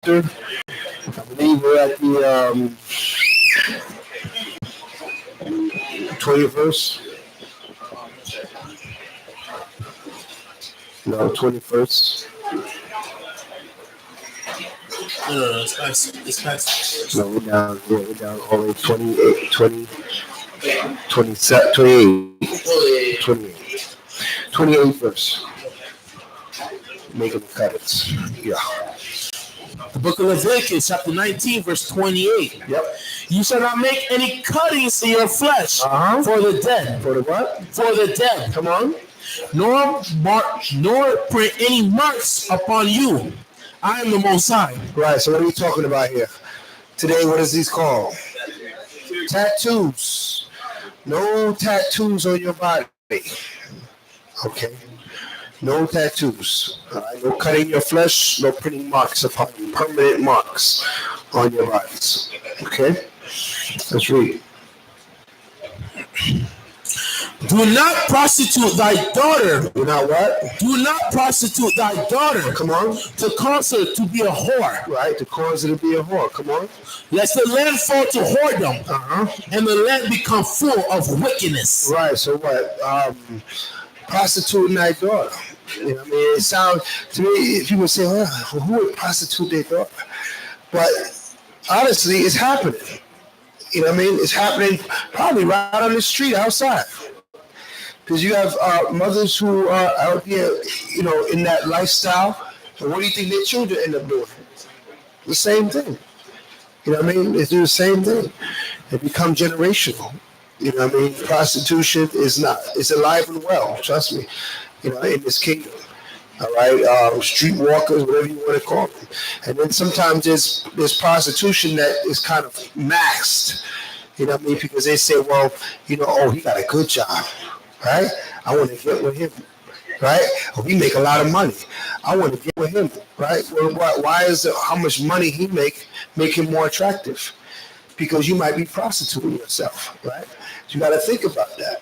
I believe we're at the 20th verse. No, 21st. No, it's past. No, we're down all the way 28, 20, 27, 28. 28th verse. Making the cuts. Yeah. The book of Leviticus, chapter 19, verse 28. Yep. You shall not make any cuttings in your flesh for the dead. For the what? For the dead. Come on. Nor print any marks upon you. I am the Most High. Right, so what are we talking about here? Today, what is these called? Tattoos. No tattoos on your body. Okay. No tattoos. All right? No cutting your flesh, no printing marks upon you. Permanent marks on your bodies. Okay? Let's read. Do not prostitute thy daughter. Do not what? Do not prostitute thy daughter. Come on. To cause her to be a whore. Right, to cause her to be a whore. Come on. Lest the land fall to whoredom. And the land become full of wickedness. Right, so what? Prostituting thy daughter. You know what I mean? It sounds, to me, people say, well, who would prostitute their daughter? But honestly, it's happening. You know what I mean? It's happening probably right on the street outside. Because you have mothers who are out there, you know, in that lifestyle. And what do you think their children end up doing? The same thing. You know what I mean? They do the same thing. It becomes generational. You know what I mean? Prostitution is not, it's alive and well, trust me, you know, in this kingdom. All right? Streetwalkers, whatever you want to call them. And then sometimes there's prostitution that is kind of maxed. You know what I mean? Because they say, well, you know, oh, he got a good job. Right? I want to get with him. Right? Oh, he make a lot of money. I want to get with him. Right? Well, why is it how much money he make him more attractive? Because you might be prostituting yourself. Right? So you got to think about that.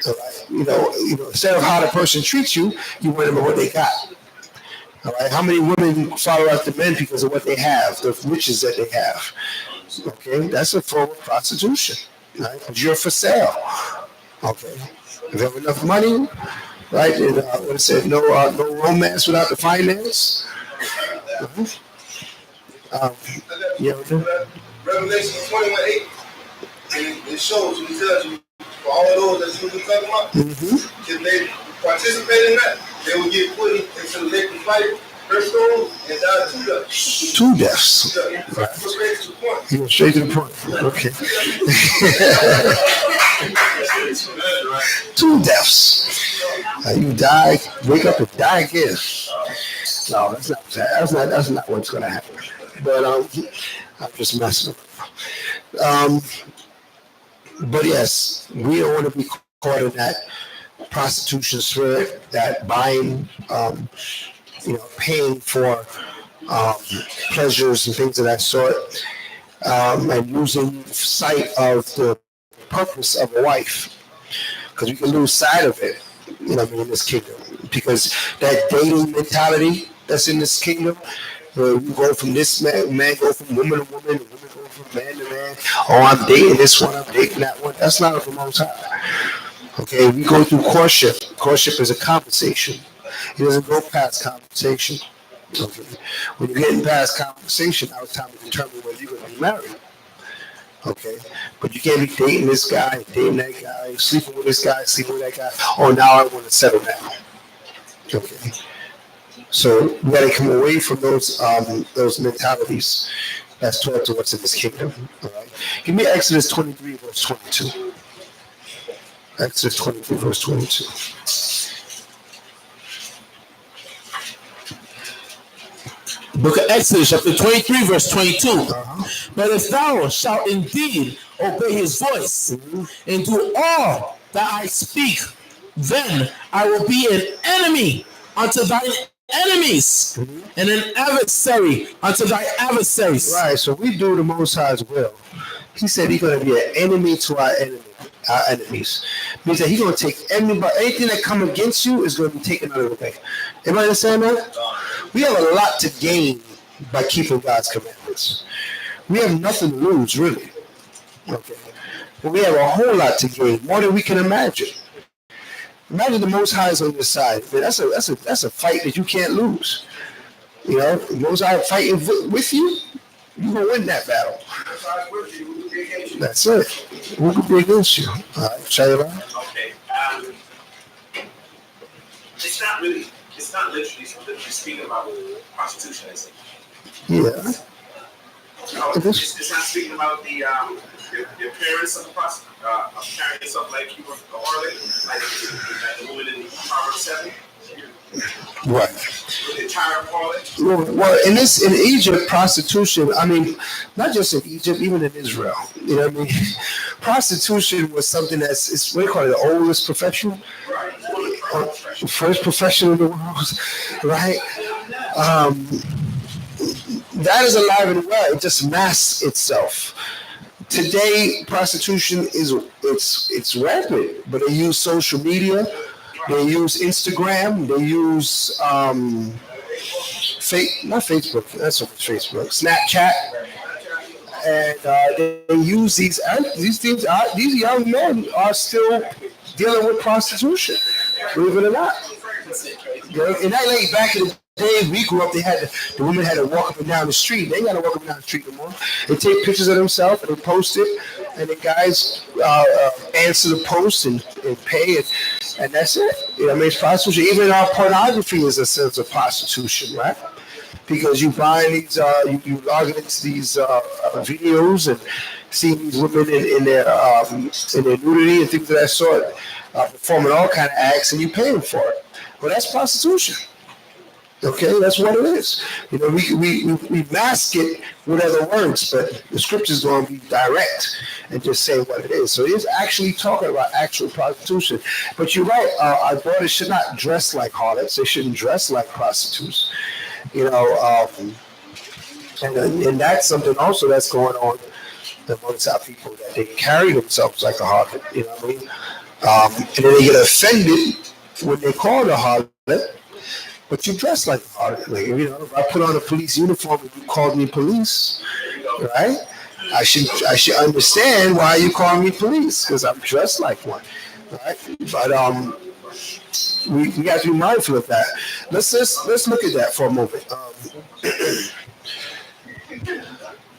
All right? You know, instead of how the person treats you, you want to know what they got. All right? How many women follow after men because of what they have, the riches that they have? Okay? That's a form of prostitution. Right? Because you're for sale. Okay? If you have enough money, right? And what it said, no romance without the finance. Revelation 21:8, it shows you, it tells you, for all those that you were talking about, if they participate in that, they will get put into the lake of fire, first stone, and die 2 deaths. Right. He went straight to the point. Okay. 2 deaths. You die, wake up and die again. No, that's not what's going to happen. But I'm just messing with you. But yes, we don't want to be caught in that prostitution spirit, that buying, paying for pleasures and things of that sort, and losing sight of the purpose of a wife. Because we can lose sight of it, you know what I mean, in this kingdom. Because that dating mentality that's in this kingdom, where we go from this man go from woman to woman, and woman go from man to man. Oh, I'm dating this one, I'm dating that one. That's not of the Most High. Okay, we go through courtship. Courtship is a conversation. It doesn't go past conversation. Okay. When you're getting past conversation, now it's time to determine whether you're going to be married. Okay, but you can't be dating this guy, dating that guy, sleeping with this guy, sleeping with that guy. Oh, now I want to settle down. Okay, so we got to come away from those mentalities that's taught to us in this kingdom. All right, give me Exodus 23 verse 22. Exodus 23 verse 22. Book of Exodus, chapter 23, verse 22. But if thou shalt indeed obey his voice and do all that I speak, then I will be an enemy unto thine enemies and an adversary unto thy adversaries. Right, so we do the Most High's will. He said he's going to be an enemy to our enemies. Means that he's going to take anything that come against you is going to be taken out of the way. Everybody understand that? We have a lot to gain by keeping God's commandments. We have nothing to lose, really. Okay, but we have a whole lot to gain, more than we can imagine. Imagine the Most High is on your side. Man, that's a fight that you can't lose. You know, the Most High fighting with you, you're gonna win that battle. That's it. Who could be against you? All right, Shalamah. Okay. It's not literally something you're speaking about prostitution, is it? Yeah. It's not speaking about the appearance of carrying yourself like you were a harlot, like the woman in Proverbs 7. Right. The entire harlot. Well, in Egypt, prostitution. I mean, not just in Egypt, even in Israel. You know what I mean? Prostitution was something that's what do you call it? The oldest profession. Right. First profession in the world, right? That is alive and well. It just masks itself. Today, prostitution it's rampant, but they use social media, they use Instagram, they use not Facebook, that's not Facebook, Snapchat, and they use these things. These young men are still dealing with prostitution, believe it or not. And that late back in the days we grew up, the women had to walk up and down the street. They ain't got to walk up and down the street no more. They take pictures of themselves and they post it, and the guys answer the post and pay it, and that's it. You know, I mean, it's prostitution. Even our pornography is a sense of prostitution, right? Because you buy these, you log into these videos and see these women in their nudity and things of that sort, performing all kind of acts, and you pay them for it. Well, that's prostitution. Okay, that's what it is. You know, we mask it with other words, but the scripture's going to be direct and just say what it is. So it is actually talking about actual prostitution. But you're right, our daughters should not dress like harlots. They shouldn't dress like prostitutes. You know, and that's something also that's going on amongst our people, that they carry themselves like a harlot. You know what I mean? And then they get offended when they call a harlot. But you dress like a harlot. Like, you know, if I put on a police uniform and you called me police, right? I should understand why you call me police, because I'm dressed like one, right? But we got to be mindful of that. Let's look at that for a moment.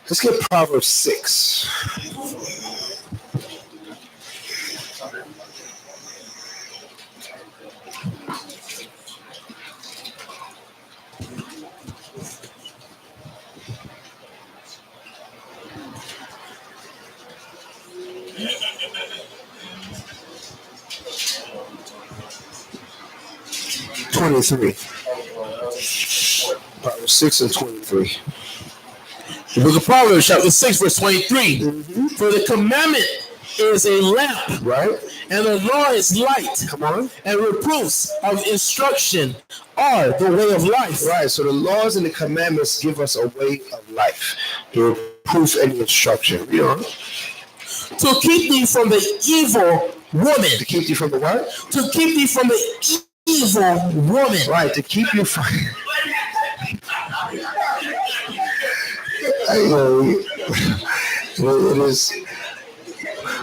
Let's get Proverbs 6. 23. Proverbs 6 and 23. The book of Proverbs, chapter 6, verse 23. Mm-hmm. For the commandment is a lamp, right? And the law is light. Come on. And reproofs of instruction are the way of life. Right. So the laws and the commandments give us a way of life. The reproof and the instruction. You know. To keep thee from the evil woman. To keep thee from the what? To keep thee from the evil woman. Right. To keep you from. It is.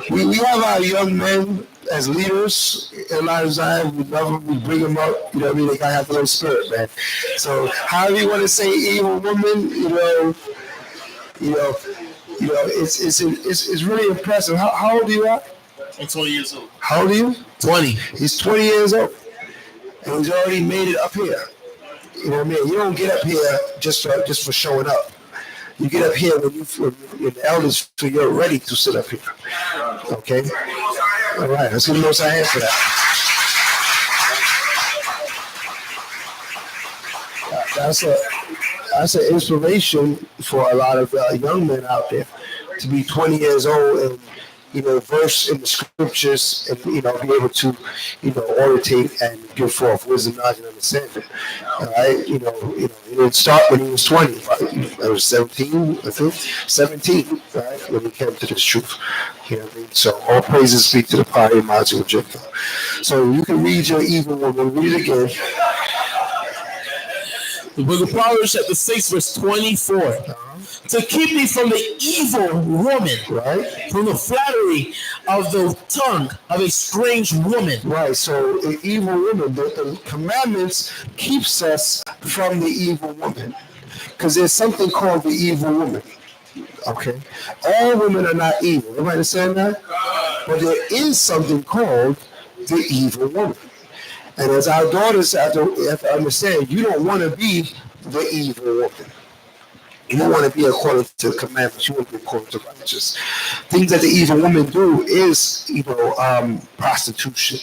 We have our young men as leaders in our Zion. We love them. We bring them up. You know what I mean? They gotta have their own spirit, man. So however you want to say evil woman, it's really impressive. How old are you at? I'm 20 years old. How old are you? 20. He's 20 years old, and he's already made it up here. You know what I mean? You don't get up here just for showing up. You get up here when the elders feel you're ready to sit up here. Okay? All right. Let's give the Most High hand for that. That's an inspiration for a lot of young men out there to be 20 years old and, verse in the scriptures and, be able to, orientate and give forth wisdom, knowledge, and understanding. All right? He didn't start when he was 20. Right? I was 17, I think. 17, right? When he came to this truth. You know what I mean? So all praises speak to the power of Mazu and Jacob. So you can read your evil woman, read it again. The book of Proverbs chapter 6 verse 24. To keep me from the evil woman, right? From the flattery of the tongue of a strange woman. Right, so the evil woman, the commandments keeps us from the evil woman. Because there's something called the evil woman. Okay? All women are not evil. Everybody understand that? But there is something called the evil woman. And as our daughters have to understand, you don't want to be the evil woman. You don't want to be according to the commandments. You want to be according to righteous. Things that the evil woman do is, prostitution.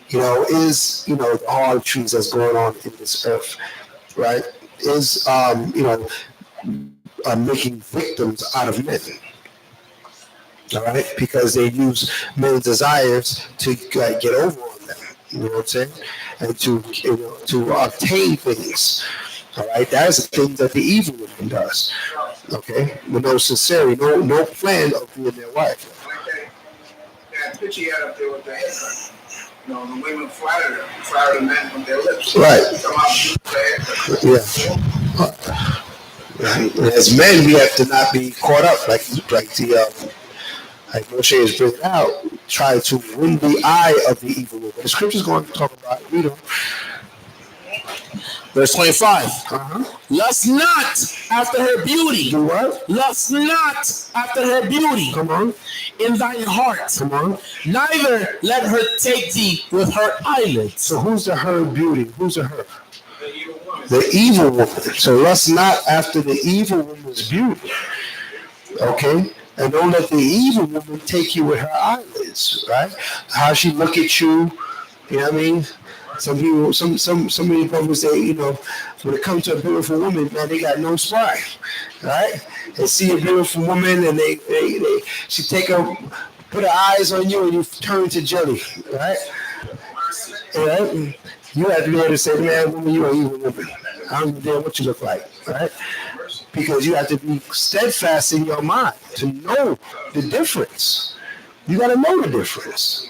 Is, the harlotries that's going on in this earth, right? Is, making victims out of men. All right? Because they use men's desires to get over on them. You know what I'm saying? And to obtain things. All right, that is the thing that the evil woman does. Okay, with no sincerity, no plan of being their wife. That picture you had up there with the haircut. The women flatter the men with their lips. Right. Yeah. Right. And as men, we have to not be caught up like Moshe is bringing out. Try to win the eye of the evil woman. The scripture's going to talk about it. Verse 25. Lust not after her beauty. Do what? Lust not after her beauty. Come on. In thine heart. Come on. Neither let her take thee with her eyelids. So who's the her beauty? Who's the her? The evil woman. So lust not after the evil woman's beauty. Okay? And don't let the evil woman take you with her eyelids, right? How she look at you, you know what I mean? Some people, some many brothers say, when it comes to a beautiful woman, man, they got no spine, right? They see a beautiful woman and she put her eyes on you and you turn to jelly, right? Right? You have to be able to say, man, woman, you're an evil woman. I don't give a damn what you look like, right? Because you have to be steadfast in your mind to know the difference. You got to know the difference.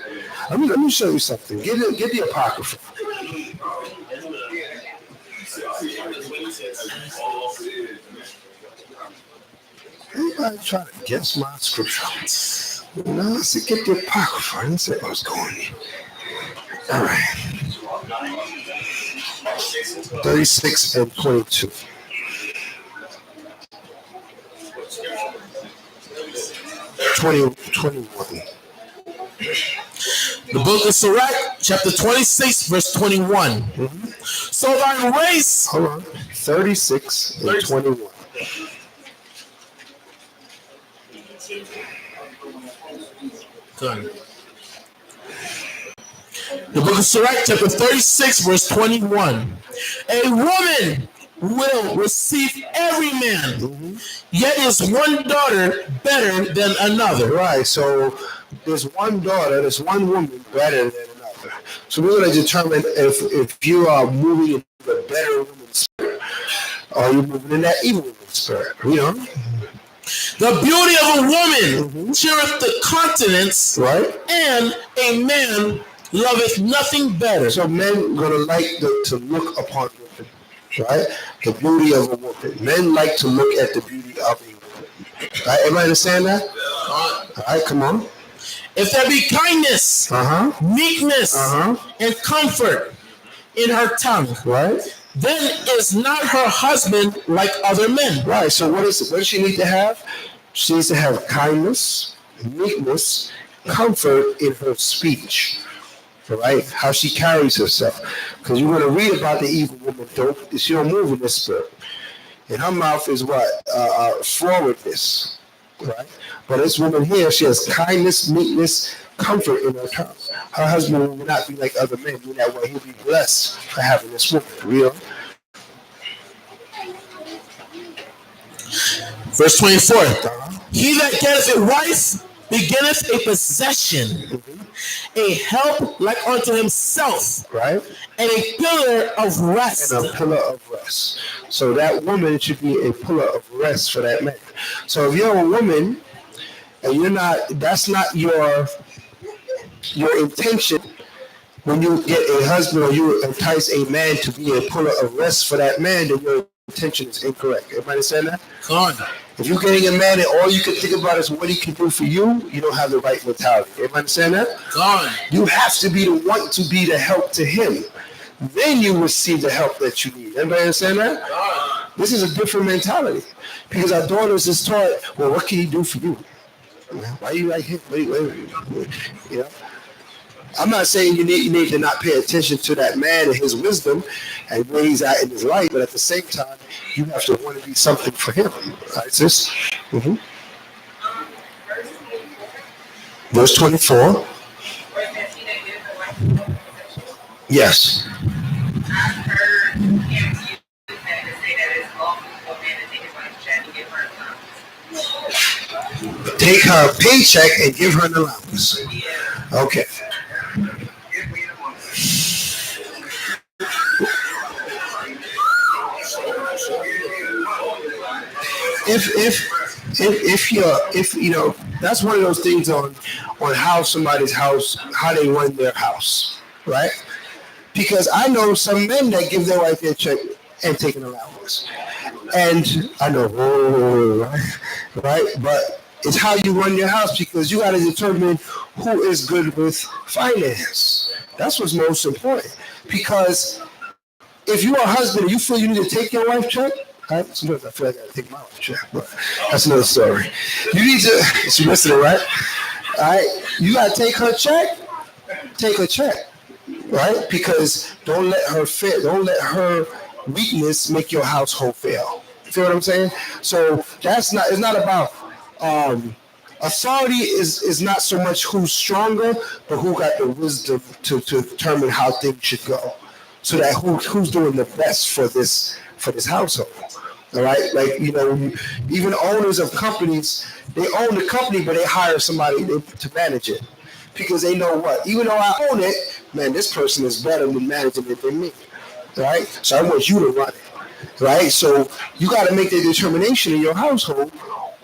Let me show you something. Get the Apocrypha. Anybody try to guess my scripture? I said, get the Apocrypha. I didn't say what's going on. All right. 36 and 22. Twenty-one. The book of Sirach, chapter 26, verse 21. So thy race. Hold on. 36 and 21. Good. The book of Sirach, chapter 36, verse 21. A woman will receive every man, yet is one daughter better than another. Right, so there's one daughter, there's one woman better than another. So we're going to determine if you are moving in the better woman's spirit or you're moving in that evil woman's spirit, The beauty of a woman cheereth the countenance, right? And a man loveth nothing better. So men going to like to look upon women, right? The beauty of a woman. Men like to look at the beauty of a woman. Right? Everybody understand that? All right, come on. If there be kindness, meekness, and comfort in her tongue, right? Then is not her husband like other men. Right. So what does she need to have? She needs to have kindness, meekness, comfort in her speech. Right? How she carries herself. Because you're going to read about the evil woman. She don't move in this spirit. And her mouth is what? Forwardness. Right? But this woman here, she has kindness, meekness, comfort in her tongue. Her husband will not be like other men. In that way, he'll be blessed for having this woman. Real. Verse 24. He that getteth a wife beginneth a possession, a help like unto himself, right? And a pillar of rest. And a pillar of rest. So that woman should be a pillar of rest for that man. So if you're a woman and that's not your intention when you get a husband or you entice a man to be a pull of arrest for that man, then your intention is incorrect. Everybody understand that? Gone. If you're getting a man and all you can think about is what he can do for you, you don't have the right mentality. Everybody understand that? Gone. You have to be the one to be the help to him. Then you receive the help that you need. Everybody understand that? Gone. This is a different mentality. Because our daughters is taught, well, what can he do for you? Why you like him? Wait. You know? I'm not saying you need to not pay attention to that man and his wisdom and where he's at in his life, but at the same time, you have to want to be something for him. All right, sis? Mm-hmm. Verse 24. Yes. I've heard him use that to say that it's lawful for a man to take his wife's check and give her an allowance. Take her paycheck and give her an allowance. Okay. If you know, that's one of those things on how somebody's house, how they run their house, right? Because I know some men that give their wife their check and take an allowance, and I know, right? But it's how you run your house, because you got to determine who is good with finance. That's what's most important. Because if you're a husband and you feel you need to take your wife's check, I feel like I gotta take my wife's check, but that's another story. You need to, she's listening, right? All right, you gotta take her check, right? Because don't let her weakness make your household fail. You feel what I'm saying? So it's not about authority is not so much who's stronger, but who got the wisdom to determine how things should go. So that who's doing the best for this household. All right, like, you know, even owners of companies, they own the company, but they hire somebody to manage it, because they know what, even though I own it, man, this person is better than managing it than me. Right, so I want you to run it. Right, so you got to make the determination in your household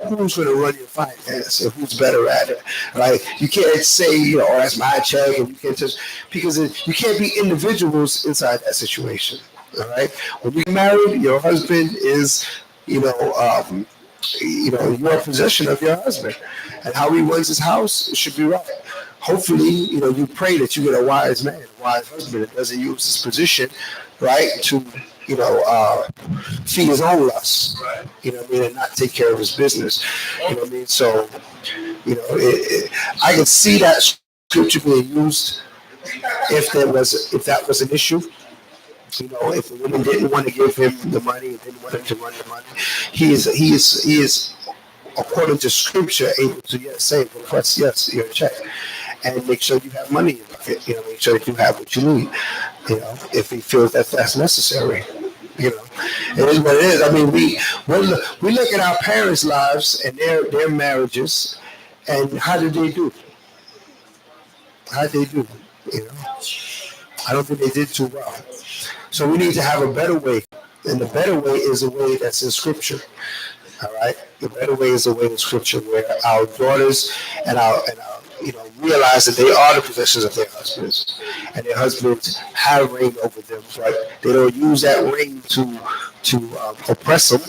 who's going to run your finance and who's better at it. Right, you can't say, you know, oh, that's my check, and you can't just, because you can't be individuals inside that situation. All right. When you're married, your husband is, you're a possession of your husband, and how he runs his house, it should be right. Hopefully, you pray that you get a wise man, a wise husband that doesn't use his position, right, to, feed his own lusts, and not take care of his business. So, I can see that scripture being used if that was an issue. If the woman didn't want to give him the money and didn't want him to run the money, he is according to scripture able to say, request your check, and make sure you have money in your pocket. Make sure that you have what you need. If he feels that that's necessary. It is what it is. I mean, we look at our parents' lives and their marriages, and how did they do? I don't think they did too well. So we need to have a better way, and the better way is a way that's in Scripture. All right, the better way is a way in Scripture where our daughters and our realize that they are the possessions of their husbands, and their husbands have reign over them, but they don't use that reign to oppress them.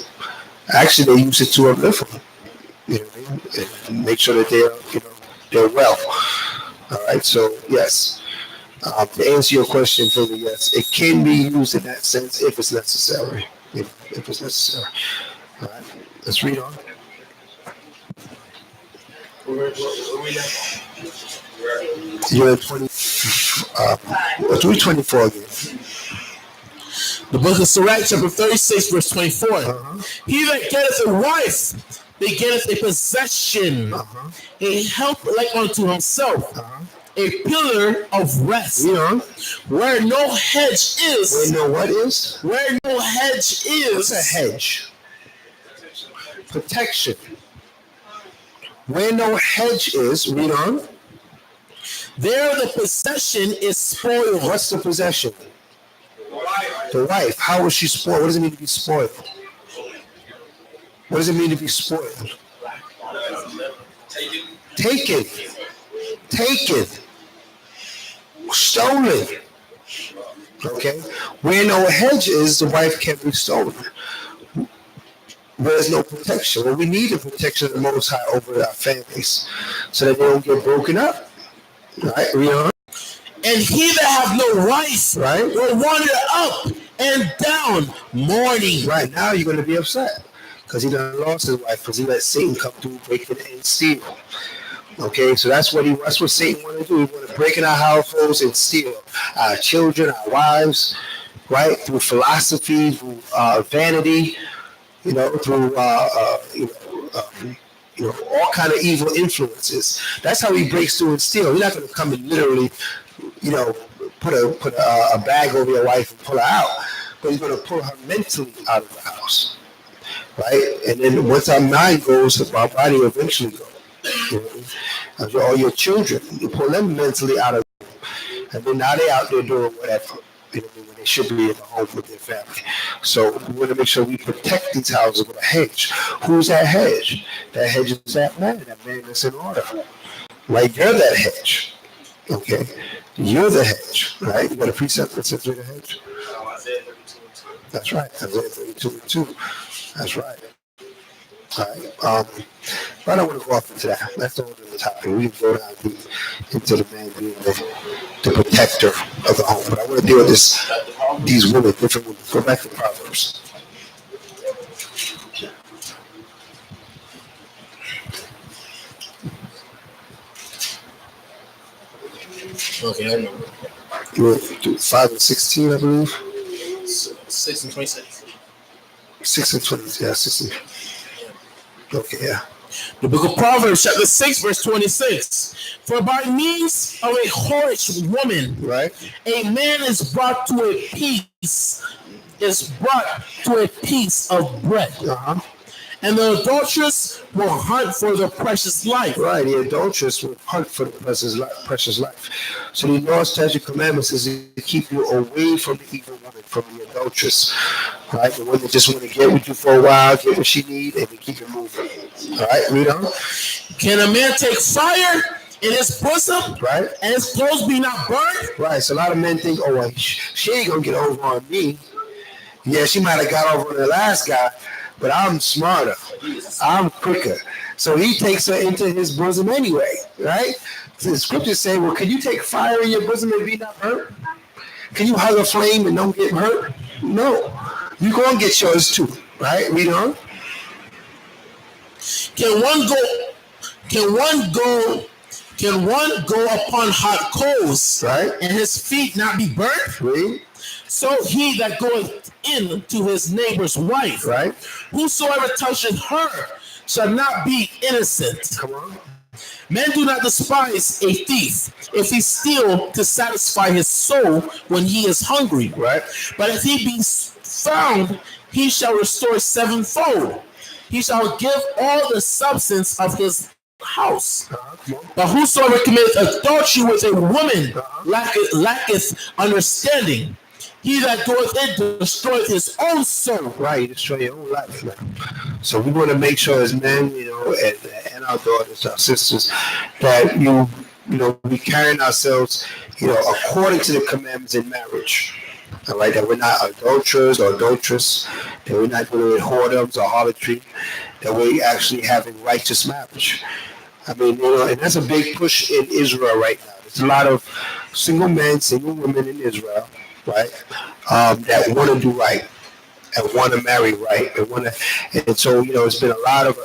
Actually, they use it to uplift them. And make sure that they're well. All right, so yes. To answer your question, Philly, yes, it can be used in that sense if it's necessary. If it's necessary. All right, let's read on. You're at 324 again. The book of Sirach, chapter 36, verse 24. Uh-huh. He that getteth a wife, they getteth a possession, a help like unto himself. A pillar of rest. Where no hedge is. Where no what is? Where no hedge is. What's a hedge? Protection. Where no hedge is, read on. There the possession is spoiled. What's the possession? The wife. How is she spoiled? What does it mean to be spoiled? What does it mean to be spoiled? Taken. stolen. Okay? Where no hedge is, the wife can be stolen. There's no protection. Well, we need the protection of the Most High over our families so that they don't get broken up. Right? You know? And he that have no wife Right? will wander up and down mourning. Right. Now you're going to be upset because he done lost his wife because he let Satan come through, break it and steal. Okay, so that's what Satan want to do. He want to break in our households and steal our children, our wives, right? Through philosophy, through vanity, through all kind of evil influences. That's how he breaks through and steal. He's not going to come and literally, put a bag over your wife and pull her out, but he's going to pull her mentally out of the house, right? And then once our mind goes, our body eventually goes. All your children, you pull them mentally out of, and then now they're out there doing whatever, when they should be in the home with their family. So we want to make sure we protect these houses with a hedge. Who's that hedge? That hedge is that man that's in order. Right? You're that hedge. Okay? You're the hedge, right? You got a precept that says you're the hedge? Isaiah 32:2. That's right. Isaiah 32:2. That's right. All right. But I don't want to go off into that. That's the other topic. We can go down deep into the man being the protector of the home. But I want to deal with these women, different women. Go back to Proverbs. Okay, I know. You went through 5 and 16, I believe. 6 and 26. 6 and 20. Yeah, 16. Okay, yeah. The book of Proverbs, chapter 6, verse 26. For by means of a whorish woman, Right? a man is brought to a piece of bread. Uh-huh. And the adulteress will hunt for the precious life. Right, the adulteress will hunt for the precious life. So the Lord's statute commandments is to keep you away from the evil woman, from the adulteress. Right, the one that just want to get with you for a while, get what she need, and then keep it moving. All right, read on. Can a man take fire in his bosom, Right, and his clothes be not burned? right. So a lot of men think, oh, well, she ain't gonna get over on me. Yeah, she might have got over on the last guy, but I'm smarter. I'm quicker. So he takes her into his bosom anyway, right? So the scriptures say, well, can you take fire in your bosom and be not hurt? Can you hug a flame and don't get hurt? No. You go and get yours too, right? Read on. Can one go upon hot coals, Right. and his feet not be burnt? Read. So he that goeth in to his neighbor's wife, Right. whosoever toucheth her shall not be innocent. Come on. Men do not despise a thief if he steal to satisfy his soul when he is hungry. Right. But if he be found, he shall restore sevenfold. He shall give all the substance of his house. Come on. But whosoever committeth adultery with a woman lacketh understanding. He that doeth it destroyeth his own soul. Right, you destroy your own life, man. So we want to make sure as men, and our daughters, our sisters, that we carrying ourselves, according to the commandments in marriage. All right, that we're not adulterers or adulteress, that we're not doing whoredoms or harlotry, that we're actually having righteous marriage. I mean, and that's a big push in Israel right now. There's a lot of single men, single women in Israel, right, that want to do right and want to marry right and so it's been a lot of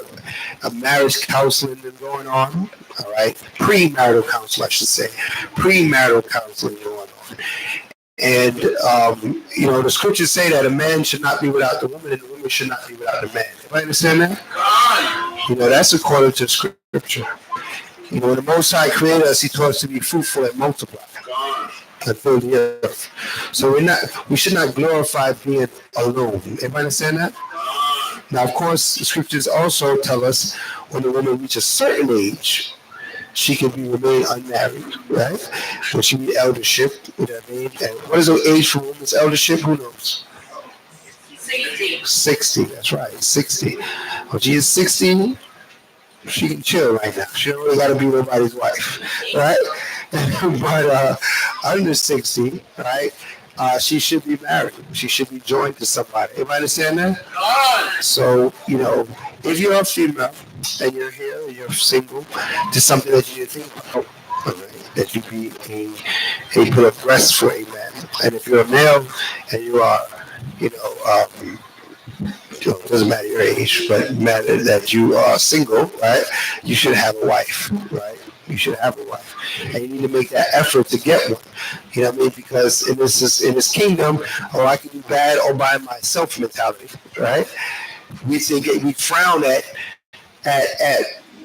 marriage counseling going on, all right, premarital counseling, I should say, premarital counseling going on, and the scriptures say that a man should not be without the woman and the woman should not be without the man. Do you understand that? That's according to scripture. When the Most High created us, He taught us to be fruitful and multiply and fill the earth. So we should not glorify being alone. Everybody understand that? Now, of course, the scriptures also tell us when a woman reaches a certain age, she can remain unmarried, right? When she needs eldership, you know what I mean? And what is the age for women's eldership? Who knows? 60, that's right, 60. When she is 60, she can chill right now. She don't really got to be nobody's wife, right? But under 60, right? She should be married. She should be joined to somebody. Everybody understand that? So, if you're a female and you're here and you're single, just something that you need to think about. Okay, that you be a put of rest for a man. And if you're a male and you are, you know, it doesn't matter your age, but matter that you are single, right? You should have a wife, right? You should have a wife, and you need to make that effort to get one. You know what I mean? Because in this kingdom, oh, I can do bad all by myself mentality, right? We frown at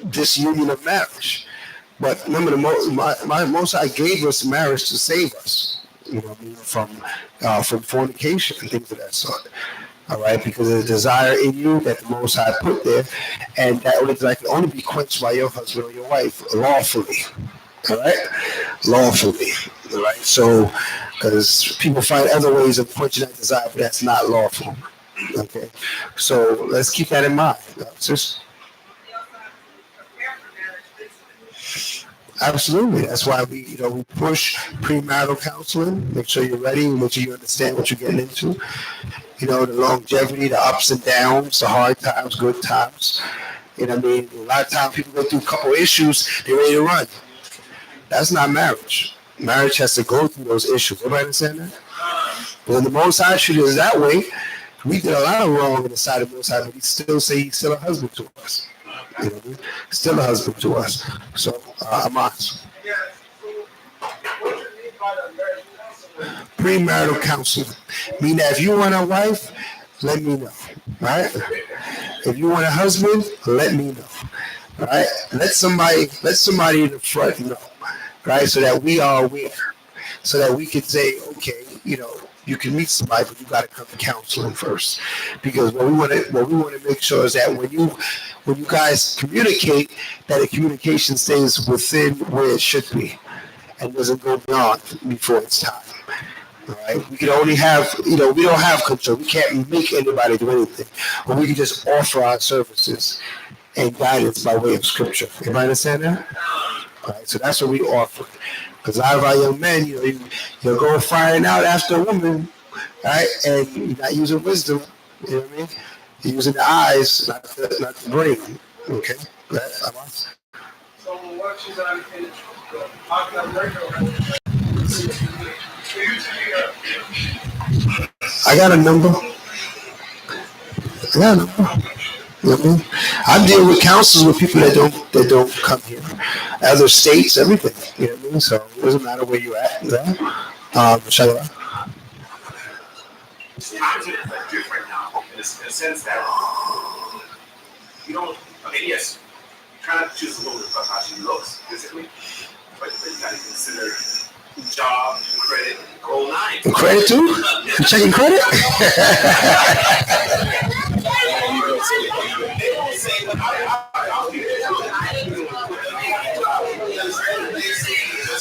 this union of marriage, but remember, my Most High gave us marriage to save us. You know what I mean? From fornication and things of that sort. All right, because there's a desire in you that the Most High put there, and that only desire can only be quenched by your husband or your wife lawfully. All right, lawfully. All right, so because people find other ways of quenching that desire, but that's not lawful. Okay, so let's keep that in mind, sis. Absolutely. That's why we push premarital counseling. Make sure you're ready. Make sure you understand what you're getting into. The longevity, the ups and downs, the hard times, good times. You know what I mean? A lot of times people go through a couple issues, they're ready to run. That's not marriage. Marriage has to go through those issues. Everybody understand that? But when the Most High treated us that way, we did a lot of wrong in the sight of the Most High, but he still say he's still a husband to us. You know what I mean? Still a husband to us. So, Amos. Premarital counseling. Meaning that if you want a wife, let me know. Right? If you want a husband, let me know. Right? Let somebody in the front know. Right? So that we are aware. So that we can say, okay, you can meet somebody, but you got to come to counseling first, because what we want to make sure is that when you guys communicate, that the communication stays within where it should be, and doesn't go beyond before it's time. All right, we can only have, we don't have control. We can't make anybody do anything, but we can just offer our services and guidance by way of scripture. Everybody understand that? All right, so that's what we offer. Because a lot of our young men, you'll go firing out after a woman, right? And you're not using wisdom, you know what I mean? You're using the eyes, not the brain, okay? So what she's on I got a number. You know what I mean? I'm dealing with counselors with people that don't come here, other states, everything. You know what I mean? So it doesn't matter where you're at. Shalamah. Times are different now, in a sense that you don't. I mean, yes, you try not to choose a woman because how she looks physically, but you got to consider job, credit, goal 9. Credit too? You checking credit?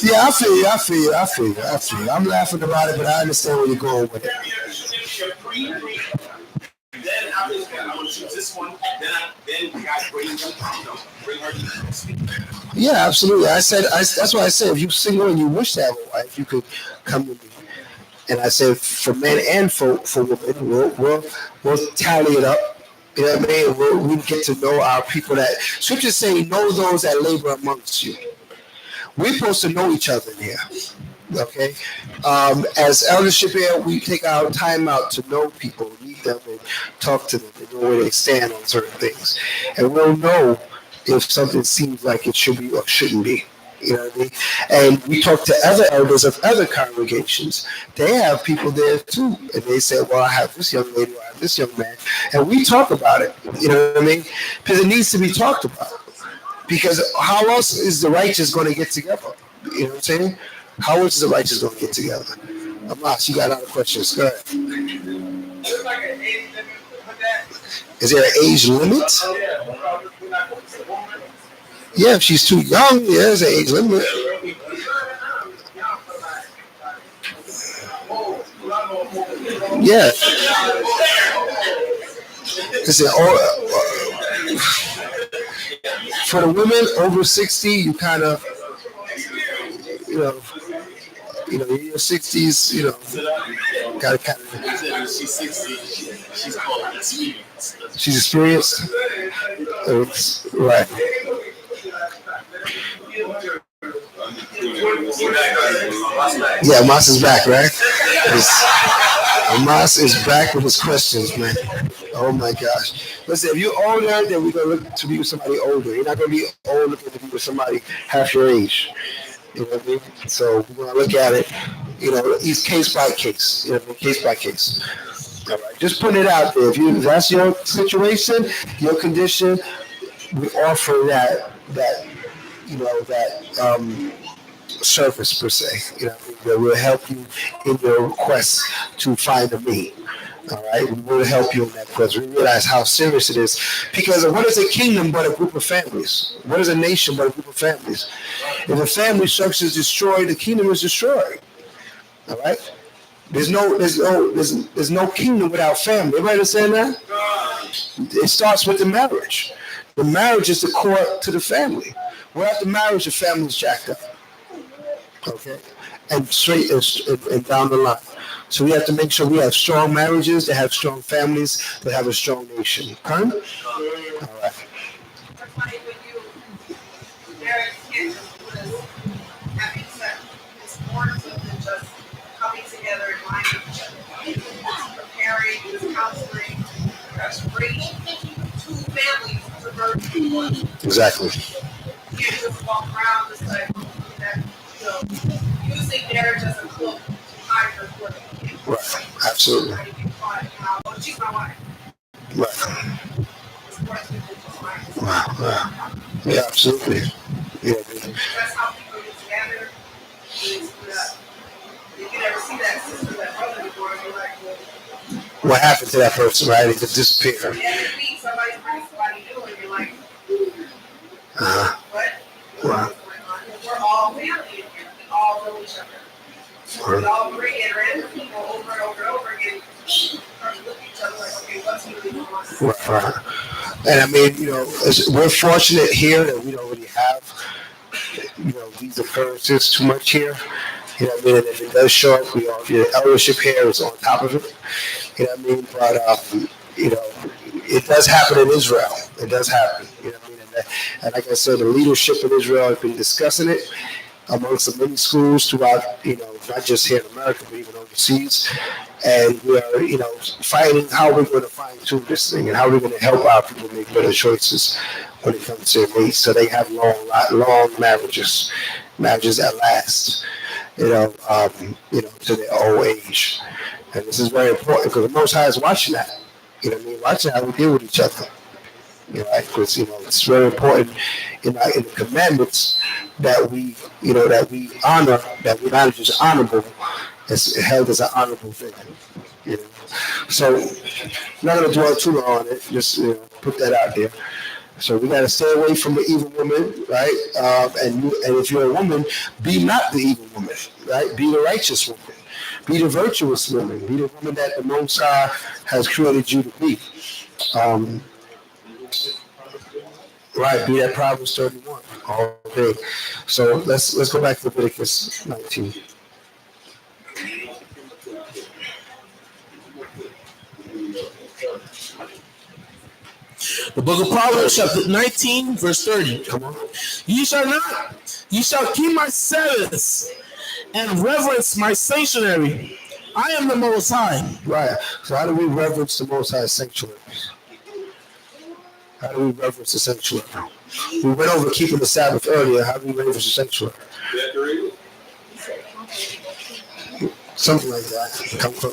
Yeah, I feel you. I'm laughing about it, but I understand where you're going with it. Then I want to choose this one. Then the guy bring her. Yeah, absolutely. That's why I said if you're single and you wish to have a wife, you could come with me. And I said for men and for women, we'll tally it up. You know what I mean? We get to know our people. That scriptures say, know those that labor amongst you. We're supposed to know each other in here. Okay? As eldership here, we take our time out to know people, meet them, and talk to them, and know where they stand on certain things. And we'll know if something seems like it should be or shouldn't be. You know what I mean? And we talk to other elders of other congregations. They have people there too. And they say, well, I have this young lady, or I have this young man. And we talk about it. You know what I mean? Because it needs to be talked about. Because how else is the righteous going to get together? You know what I'm saying? How else is the righteous going to get together? Amos, you got other questions. Go ahead. Is there an age limit? Yeah, if she's too young, yeah, there's an age limit. Yeah. Listen, for the women over 60, you kind of, in your 60s, gotta kind of. She's 60. She's called experienced. She's experienced. Right. Yeah, Mas is back, right? Mas is back with his questions, man. Oh my gosh. Listen, if you're older, then we're gonna look to be with somebody older. You're not gonna be old looking to be with somebody half your age. You know what I mean? So we're gonna look at it, each case by case. Case by case. All right. Just put it out there. If that's your situation, your condition, we offer that service per se, that will help you in your quest to find a me. All right, we will help you in that quest. We realize how serious it is, because what is a kingdom but a group of families? What is a nation but a group of families? If a family structure is destroyed, the kingdom is destroyed. All right, there's no kingdom without family. Everybody understand that? It starts with the marriage. The marriage is the core to the family. Without the marriage, the family is jacked up. Okay, and straight and down the line. So we have to make sure we have strong marriages, that have strong families, that have a strong nation. Okay? All right. That's why when you marry kids was having sex, it's more than just coming together and minding each other. It's preparing, it's counseling, it's bringing two families to birth to one. Exactly. You can't just walk around just like that, using marriage as a cloak to hide your foot. Right. Absolutely. She's my wife. Right. Wow. Yeah, absolutely. Yeah. That's how people get together. You can never see that sister, that brother before, and you're like, What happened to that person, right? They just disappear. yeah, you meet somebody, bring somebody new, and you're like, what? Wow. We're all family in here. We all know each other. We all bring in random people over and over and over again. Look at each other like, okay, what's really going on? Right. And I mean, we're fortunate here that we don't really have, these occurrences too much here. You know what I mean? And if it does show up, the eldership here is on top of it. You know what I mean? But, it does happen in Israel. It does happen. You know what I mean? And like I said, the leadership in Israel has been discussing it amongst the many schools throughout, not just here in America, but even overseas. And we are, fighting how we're going to fine-tune this thing and how we're going to help our people make better choices when it comes to their mates, so they have long marriages that last, to their old age. And this is very important because the Most High is watching that. You know what I mean? Watching how we deal with each other. Because it's very important in the commandments that we honor, that we not just honorable, it's held as an honorable thing. So I'm not gonna dwell too long on it. Just put that out there. So we gotta stay away from the evil woman, right? And if you're a woman, be not the evil woman, right? Be the righteous woman. Be the virtuous woman. Be the woman that the Most High has created you to be. Right, be that Proverbs 31 all day. So let's go back to Leviticus 19. The book of Proverbs, chapter 19, verse 30. Come on. Ye shall keep my Sabbaths and reverence my sanctuary. I am the Most High. Right. So how do we reverence the Most High sanctuary? How do we reverence the sanctuary? We went over keeping the Sabbath earlier. How do we reverence the sanctuary? Something like that. Come on.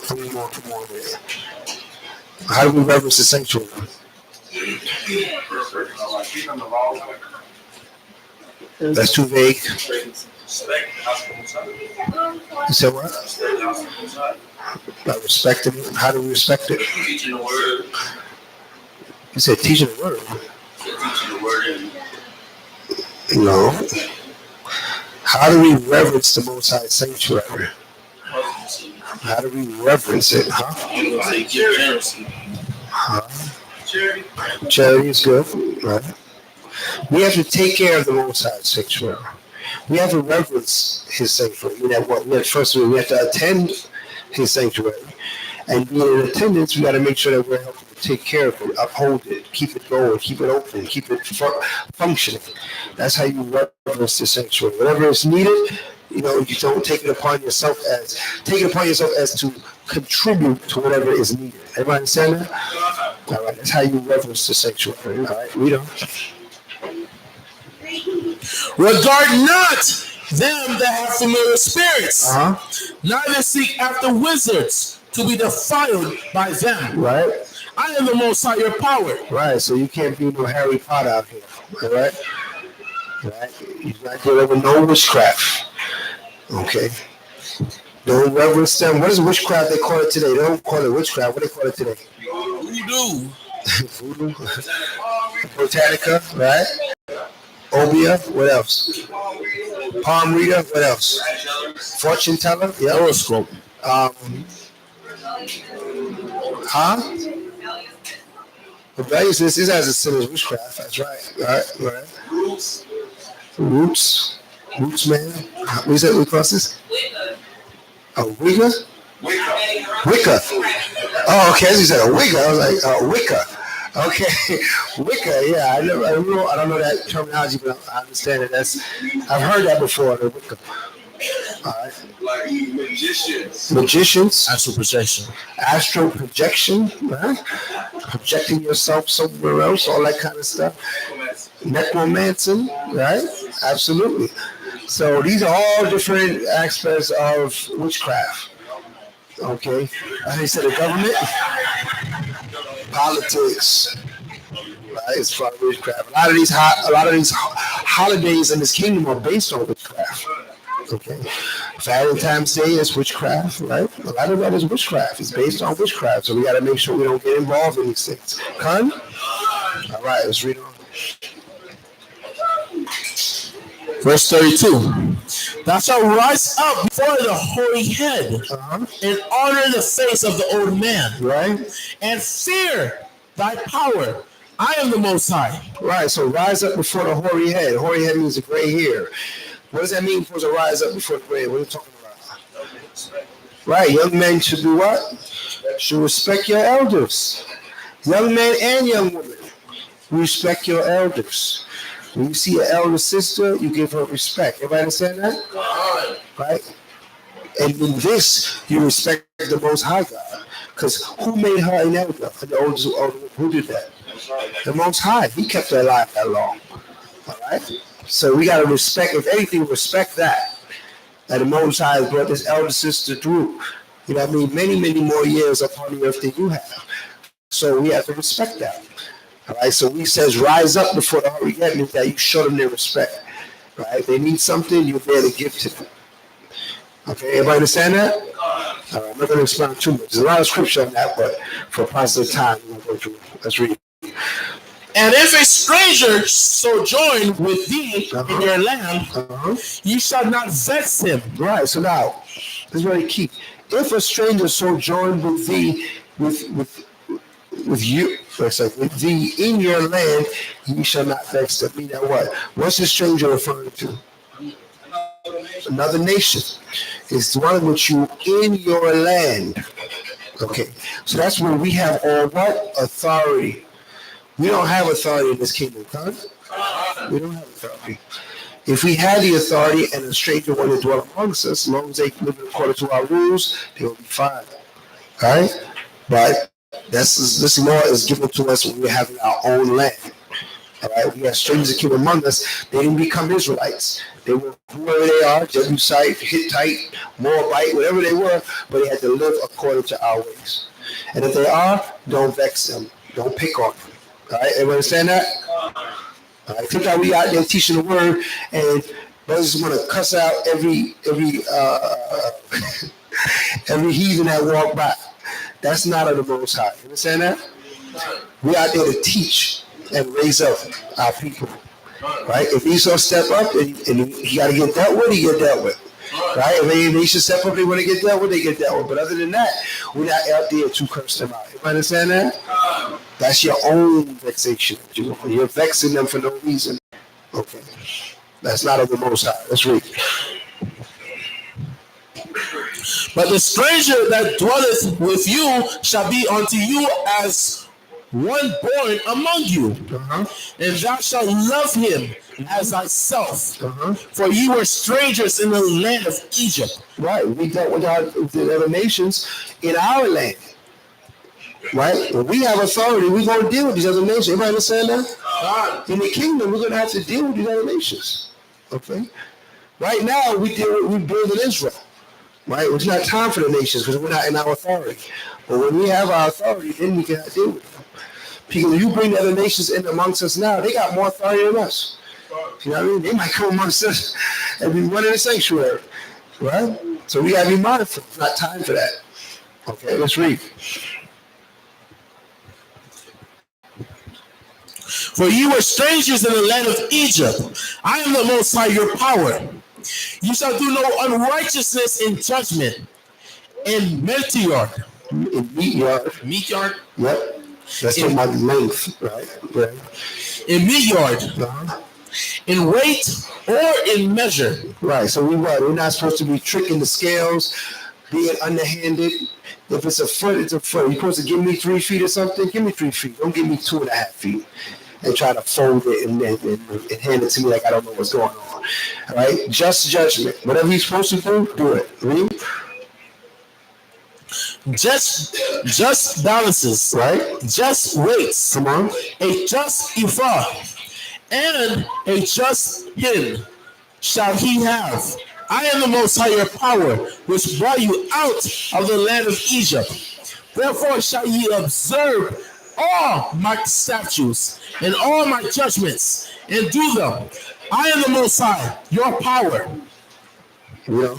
How do we reverence the sanctuary? That's too vague. You said what? By respecting it. How do we respect it? Teaching the word. You said teaching the word. Teaching the word. No. How do we reverence the Most High sanctuary? How do we reverence it? Charity is good, right? We have to take care of the Most High sanctuary. We have to reverence his sanctuary. We have we have to attend his sanctuary. And being in attendance, we got to make sure that we're helping to take care of it, uphold it, keep it going, keep it open, keep it functioning. That's how you reverence the sanctuary. Whatever is needed, you don't take it upon yourself as to contribute to whatever is needed. Everybody understand that? All right, that's how you reverence the sanctuary. All right, read on. Regard not them that have familiar spirits, neither seek after wizards to be defiled by them. Right. I am the Most High, your power. Right, so you can't be no Harry Potter out here. All right? Right? You're not dealing with no witchcraft. Okay? Don't reverence them. What is witchcraft they call it today? They don't call it witchcraft. What do they call it today? Voodoo. Voodoo. Botanica, right? Obia, what else? Palm reader, what else? Fortune teller, yeah. Horoscope. Rebelliousness is as a sin as witchcraft. That's right. All right. Roots, man. What is that? What crosses? A Wicca? Wicca. Oh, okay. As you said, a Wicca. I was like, Wicca. Okay, Wicca. Yeah, I don't know that terminology, but I understand it. I've heard that before. The Wicca. All right. Like magicians. Astral projection, right? Projecting yourself somewhere else, all that kind of stuff. Necromancy, right? Absolutely. So these are all different aspects of witchcraft. Okay, as I said, the government, politics, right? It's part of witchcraft. A lot of these holidays in this kingdom are based on witchcraft. Okay, Valentine's Day is witchcraft, right? A lot of that is witchcraft. It's based on witchcraft, so we got to make sure we don't get involved in these things. Khan? All right, let's read on. Verse 32. Thou shalt rise up before the hoary head and honor the face of the old man, right? And fear thy power. I am the Most High. Right, so rise up before the hoary head. Hoary head means a gray hair. What does that mean for us to rise up before the gray hair? What are you talking about? Right, young men should do what? Should respect your elders. Young men and young women, respect your elders. When you see an elder sister, you give her respect. Everybody understand that? Right? And in this, you respect the Most High God. Because who made her an elder? The oldest, who did that? The Most High. He kept her alive that long. All right? So we got to respect, if anything, respect that. That the Most High has brought this elder sister through. You know what I mean? Many, many more years upon the earth than you have. So we have to respect that. All right, so he says, rise up before the hoary head, means that you show them their respect. Right? If they need something, you're there to give to them. Okay, everybody understand that? All right, I'm not going to explain too much. There's a lot of scripture on that, but for positive time, we're going to go through it. Let's read it. And if a stranger sojourn with thee in your land, ye shall not vex him. Right, so now, this is very key. If a stranger sojourn with thee, with thee in your land, ye shall not vex them. Mean that what? What's the stranger referring to? Another nation. It's dwelling with you in your land. Okay, so that's where we have all what? Authority. We don't have authority in this kingdom, huh? We don't have authority. If we had the authority and a stranger wanted to dwell amongst us, as long as they live according to our rules, they will be fine. All right? But this law is given to us when we're having our own land. All right? We have strangers that came among us. They didn't become Israelites. They were whoever they are, Jebusite, Hittite, Moabite, whatever they were, but they had to live according to our ways. And if they are, don't vex them. Don't pick on them. All right? Everybody understand that? All right? Sometimes we out there teaching the word, and brothers want to cuss out every every heathen that walk by. That's not of the Most High. You understand that? We out there to teach and raise up our people. Right? If Esau step up and he got to get dealt with, he get dealt with. Right? If they should step up, they want to get dealt with, they get dealt with. But other than that, we're not out there to curse them out. You understand that? That's your own vexation. You're vexing them for no reason. Okay. That's not of the Most High. Let's read. But the stranger that dwelleth with you shall be unto you as one born among you, and thou shalt love him as thyself. For you were strangers in the land of Egypt. Right. We dealt with the other nations in our land. Right? When we have authority, we're going to deal with these other nations. Everybody understand that? In the kingdom, we're going to have to deal with these other nations. Okay? Right now, we build in Israel. Right? It's not time for the nations because we're not in our authority. But when we have our authority, then we can deal with them. Because if you bring the other nations in amongst us now, they got more authority than us. You know what I mean? They might come amongst us and be running the sanctuary. Right? So we got to be mindful. It's not time for that. Okay, let's read. For you were strangers in the land of Egypt. I am the Most High, your power. You shall do no unrighteousness in judgment. In meteor. In meteor. Meteor? Yep. That's talking about length, right? Right. In meteor. In weight or in measure. Right. So we're not supposed to be tricking the scales, being underhanded. If it's a foot, it's a foot. You're supposed to give me 3 feet or something? Give me 3 feet. Don't give me 2.5 feet. And try to fold it and hand it to me like I don't know what's going on. All right? Just judgment. Whatever he's supposed to do it. Read. Just balances. Right? Just weights. Come on. A just ephah and a just hin shall he have. I am the Most High, your power, which brought you out of the land of Egypt. Therefore shall ye observe all my statutes and all my judgments and do them. I am the Most High, your power. Yeah.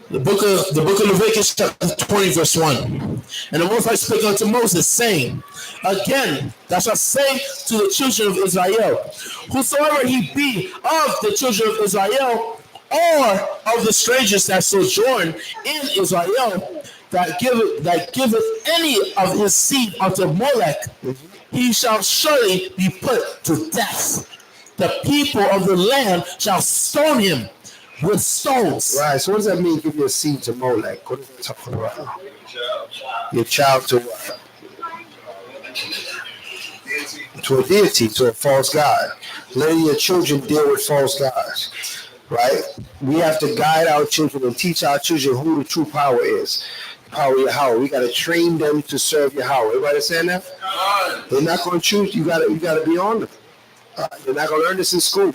The book of Leviticus chapter 20 verse 1. And the Most High spake unto Moses, saying, Again thou shalt say to the children of Israel, whosoever he be of the children of Israel, or of the strangers that sojourn in Israel, that giveth any of his seed unto Molech, he shall surely be put to death. The people of the land shall stone him with stones. Right. So what does that mean? Give your seed to Molech. What is that talking about? Your child to what? To a deity, to a false god. Letting your children deal with false gods. Right? We have to guide our children and teach our children who the true power is. Power of Yahweh. We got to train them to serve Yahweh. Everybody saying that? They're not going to choose. You got to be on them. They're not going to learn this in school.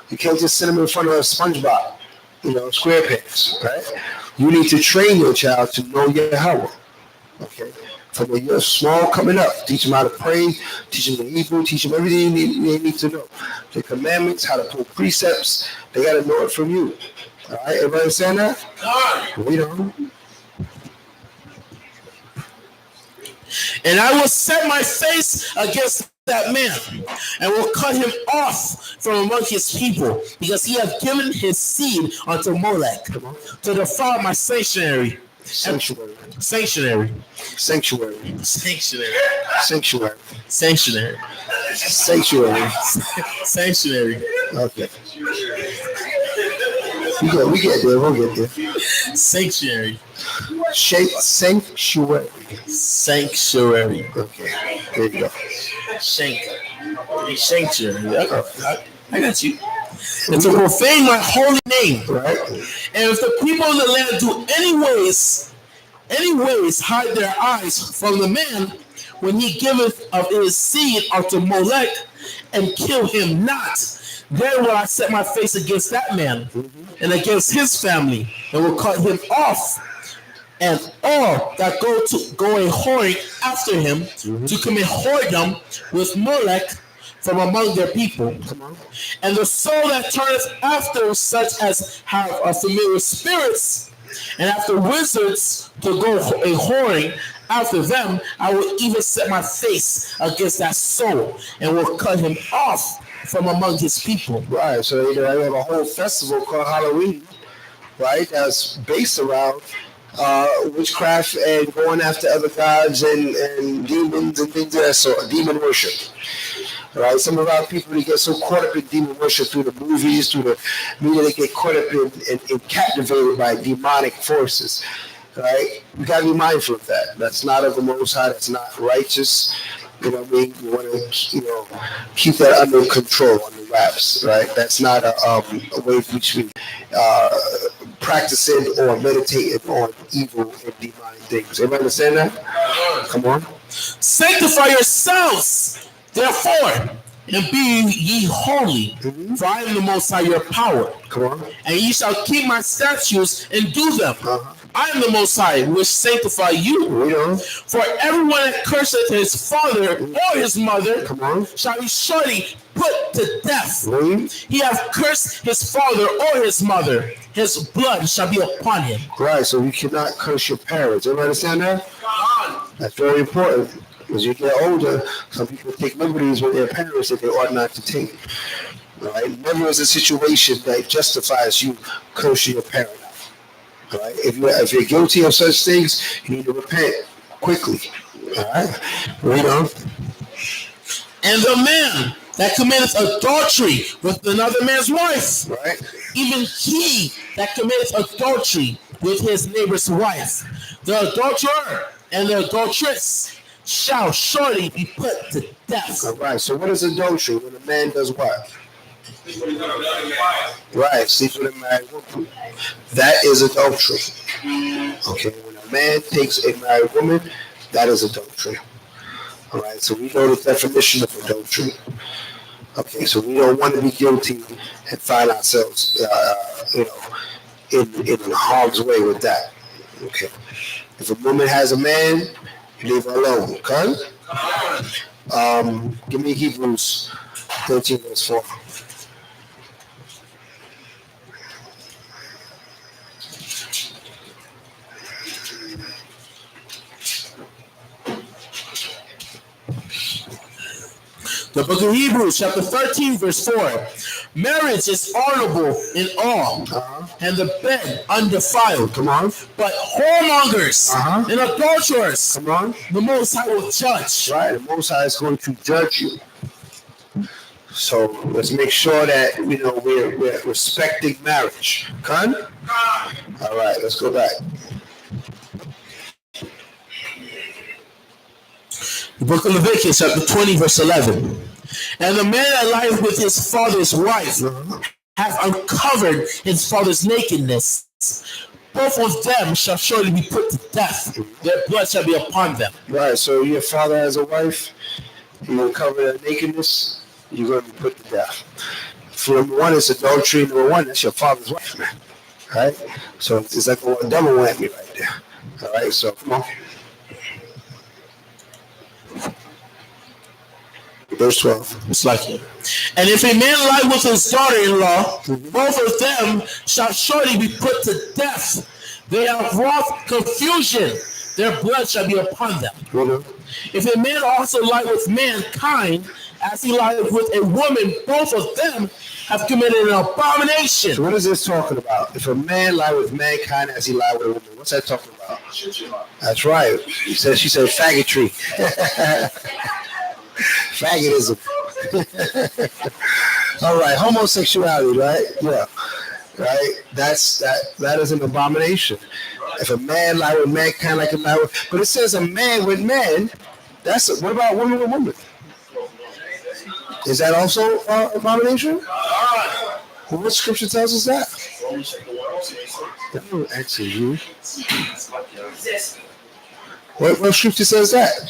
You can't just sit them in front of a SpongeBob, SquarePants, right? You need to train your child to know Yahweh. Okay? From when you're small coming up, teach them how to pray, teach them the Hebrew, teach them everything they need to know. The commandments, how to pull precepts, they got to know it from you. All right? Everybody understand that? We don't. And I will set my face against that man, and will cut him off from among his people, because he hath given his seed unto Molech to defile my sanctuary. Sanctuary. Sanctuary. Sanctuary. Sanctuary. Sanctuary. Sanctuary. Sanctuary. Sanctuary. Okay. We get there. We'll get there. Sanctuary. Sanctuary. Sanctuary. Okay. There you go. Sanctuary. I got you. And to profane my holy name. Right. And if the people of the land do anyways hide their eyes from the man when he giveth of his seed unto Molech, and kill him not, then will I set my face against that man and against his family, and will cut him off, and all that go a whoring after him to commit whoredom with Molech from among their people. And the soul that turneth after such as have a familiar spirits, and after wizards to go a whoring after them, I will even set my face against that soul, and will cut him off from among his people. Right. So we have a whole festival called Halloween, right? That's based around witchcraft and going after other gods and demons and things of that sort. Demon worship. Right? Some of our people, they get so caught up in demon worship through the movies, through the media, they get caught up in captivated by demonic forces. Right? We got to be mindful of that. That's not of the Most High. That's not righteous. You know what I mean? We want to, keep that under control, under wraps. Right? That's not a way in which we practicing or meditating on evil and demonic things. Everybody understand that? Come on. Sanctify yourselves, therefore, and be ye holy, for I am the Most High your power. Come on. And ye shall keep my statutes and do them. I am the Most High, which sanctify you. For everyone that curseth his father or his mother shall be surely put to death. He hath cursed his father or his mother, his blood shall be upon him. Right, so you cannot curse your parents. Everybody understand that? That's very important. As you get older, some people take liberties with their parents that they ought not to take. Right? Never is a situation that justifies you cursing your parent. Right? If you're guilty of such things, you need to repent quickly. All right? Read on. And the man that committeth adultery with another man's wife, right? Even he that committeth adultery with his neighbor's wife, the adulterer and the adulteress shall surely be put to death. All right. So what is adultery? When a man does what? Right, sleeps with a married woman. That is adultery. Okay, when a man takes a married woman, that is adultery. All right, so we know the definition of adultery. Okay, so we don't want to be guilty and find ourselves, in harm's way with that. Okay, if a woman has a man, you leave her alone. Okay. Give me Hebrews 13 verse 4. The book of Hebrews, chapter 13, verse 4. Marriage is honorable in all, and the bed undefiled. Come on. But whoremongers and adulterers, come on, the Most High will judge. Right, the Most High is going to judge you. So let's make sure that we're respecting marriage. Con? All right, let's go back. The book of Leviticus, chapter 20, verse 11. And the man that lieth with his father's wife hath uncovered his father's nakedness. Both of them shall surely be put to death. Their blood shall be upon them. Right, so your father has a wife, you uncover their nakedness, you're going to be put to death. For number one, it's adultery. Number one, that's your father's wife, man. All right? So it's like a double whammy right there. All right, so come on. Verse 12. It's like it. And if a man lie with his daughter-in-law, both of them shall surely be put to death. They have wrought confusion. Their blood shall be upon them. If a man also lie with mankind, as he lied with a woman, both of them have committed an abomination. So what is this talking about? If a man lie with mankind as he lied with a woman, what's that talking about? That's right. She said faggotry. Faggotism. All right, homosexuality, right? Yeah. Right? That is an abomination. If a man lie with mankind like a lie with, but it says a man with man, what about woman with woman? Is that also abomination? Well, what scripture tells us that? That don't answer you. What scripture says that?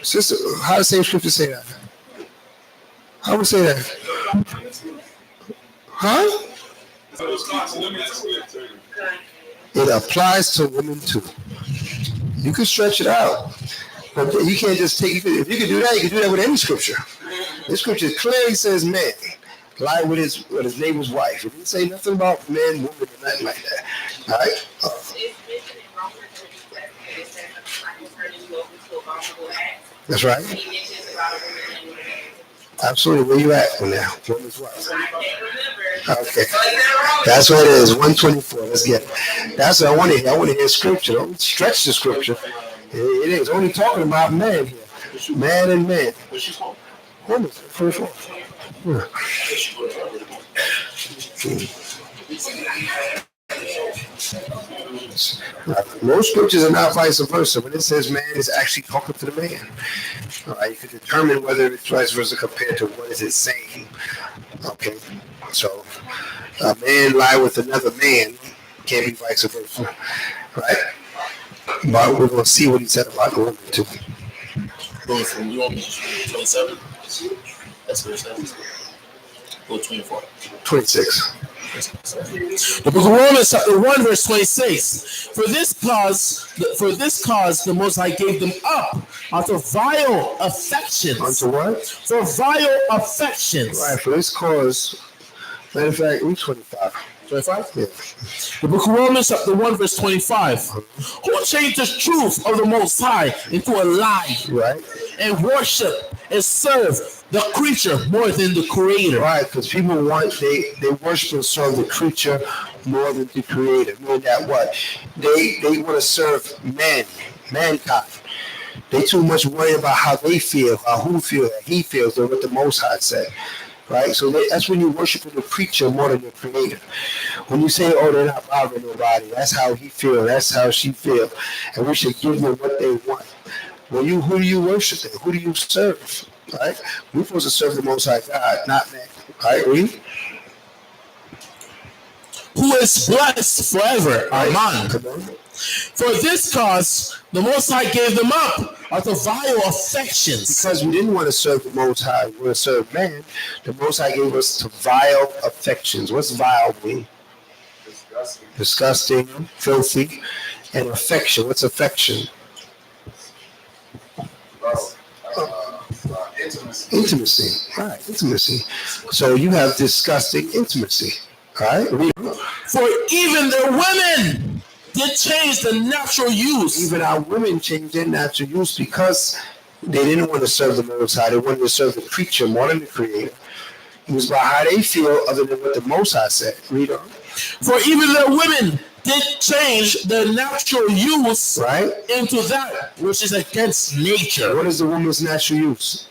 Sister, how does the same scripture say that? How would say that? Huh? It applies to women too. You can stretch it out. But you can't just take, if you can do that, you can do that with any scripture. This scripture clearly says man lie with his neighbor's wife. It didn't say nothing about men, women, or nothing like that. All right? That's right. Absolutely. Where you at on that? Woman's wife. Okay. That's what it is. 124. Let's get it. That's what I want to hear. I want to hear scripture. Don't stretch the scripture. It is only talking about man here. Man and man. Romans 24. Yeah. Most scriptures are not vice versa. When it says man, it's actually talking to the man. All right, you can determine whether it's vice versa compared to what is it saying. Okay, so a man lie with another man can't be vice versa, right? But we're gonna see what he said about the woman too. Going from, you want me 27? That's what it says. Go 24. 26. The book of Romans, chapter 1, verse 26. For this cause, the Most High gave them up unto vile affections. Unto what? For vile affections. Right. For this cause. Matter of fact, read 25. 25? Yeah. The book of Romans, chapter 1, verse 25. Who changed the truth of the Most High into a lie, Right. and worship and serve the creature more than the creator. Right, because people they worship and serve the creature more than the creator. Meaning that what? They want to serve mankind. They too much worried about how they feel, how who feels, how he feels, than what the Most High said. Right, so that's when you worship the creature more than the creator. When you say, "Oh, they're not bothering nobody," that's how he feels, that's how she feels, and we should give them what they want. Who do you worship? Then? Who do you serve? Right, we're supposed to serve the Most High God, not man. Right, read. Who is blessed forever. Amen. Come on. For this cause, the Most High gave them up unto vile affections. Because we didn't want to serve the Most High, we want to serve man. The Most High gave us to vile affections. What's vile mean? Disgusting, filthy, and affection. What's affection? Intimacy. Right, intimacy. So you have disgusting intimacy. Right? For even their women did change the natural use. Even our women changed their natural use because they didn't want to serve the Most High. They wanted to serve the creature more than the Creator. It was about how they feel other than what the Most High said. Read on. For even their women did change their natural use, right, into that which is against nature. What is the woman's natural use?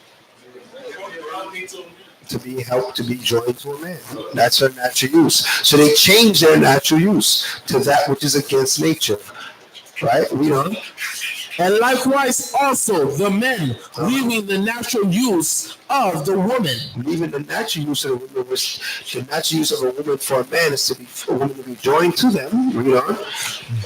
To be helped, to be joined to a man. That's her natural use. So they change their natural use to that which is against nature. Right? Read on. And likewise also the men, leaving the natural use of the woman. Leaving the natural use of the woman, which the natural use of a woman for a man is to be for a woman to be joined to them. Read on.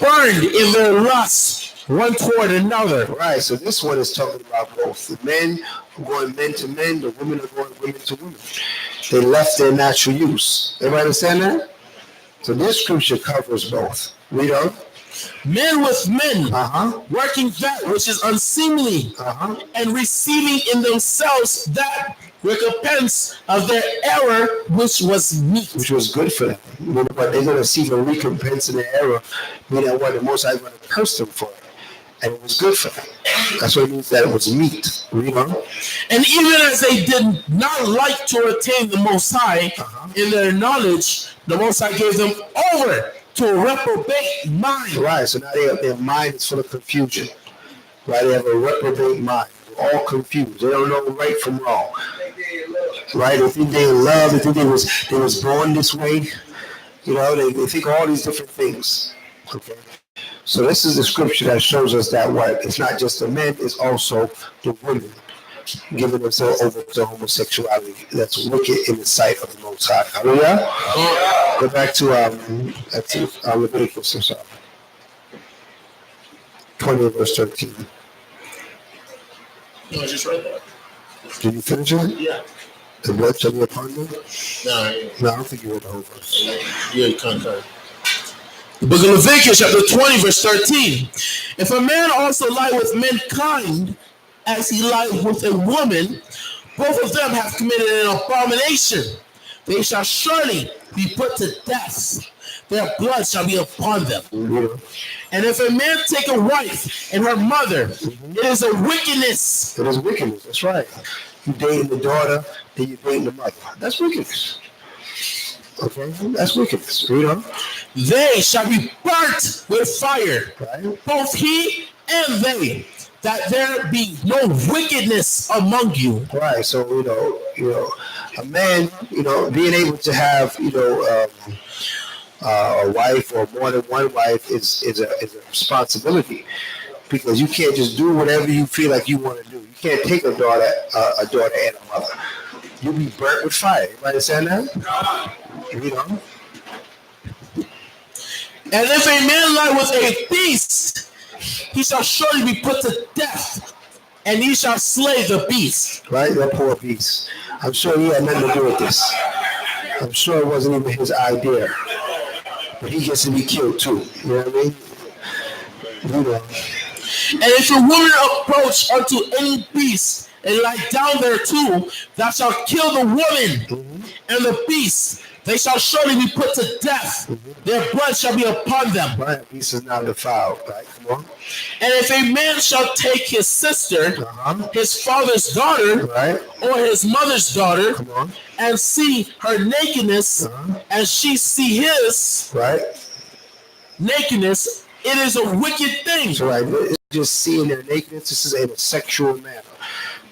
Burned in their lust one toward another. Right, so this one is talking about both. The men are going men to men, the women are going women to women. They left their natural use. Everybody understand that? So this scripture covers both. Read on. Men with men, working that which is unseemly, and receiving in themselves that recompense of their error, which was meet. Which was good for them. But they're going to see the recompense in their error, meaning what the Most High is going to curse them for it. And it was good for them. That's what it means that it was meat. Read on. And even as they did not like to attain the Most High in their knowledge, the Most High gave them over to a reprobate mind. Right, so now their mind is full of confusion. Right, they have a reprobate mind. They're all confused. They don't know right from wrong. Right, they think they're in love. They think they was born this way. You know, they think all these different things. Okay. So this is the scripture that shows us that what it's not just the men, it's also the women giving themselves over to homosexuality. That's wicked in the sight of the Most High. Hallelujah. Go back to Leviticus. I'm sorry. 20 verse 13. No, I just read that. Did you finish it? Yeah. The blood shall be upon them? No, I don't think you read the whole verse. Yeah, you can't. The book of Leviticus, chapter 20, verse 13. If a man also lie with mankind as he lied with a woman, both of them have committed an abomination. They shall surely be put to death. Their blood shall be upon them. And if a man take a wife and her mother, it is a wickedness. It is wickedness, that's right. You dating the daughter, then you dating the mother. That's wickedness. Okay, that's wickedness. Read on. They shall be burnt with fire, right, both he and they. that there be no wickedness among you. Right. So a man, being able to have a wife or more than one wife is a responsibility, because you can't just do whatever you feel like you want to do. You can't take a daughter and a mother. You'll be burnt with fire. You understand that? And if a man lie with a beast, he shall surely be put to death, and he shall slay the beast. Right? That poor beast. I'm sure he had nothing to do with this. I'm sure it wasn't even his idea. But he gets to be killed too. You know what I mean? And if a woman approach unto any beast and lie down there too, thou shalt kill the woman and the beast. They shall surely be put to death. Their blood shall be upon them. Right, beast is not defiled. Right, come on. And if a man shall take his sister, his father's daughter, right, or his mother's daughter, come on, and see her nakedness, and she see his nakedness, it is a wicked thing. So right, it's just seeing their nakedness. This is in a sexual manner.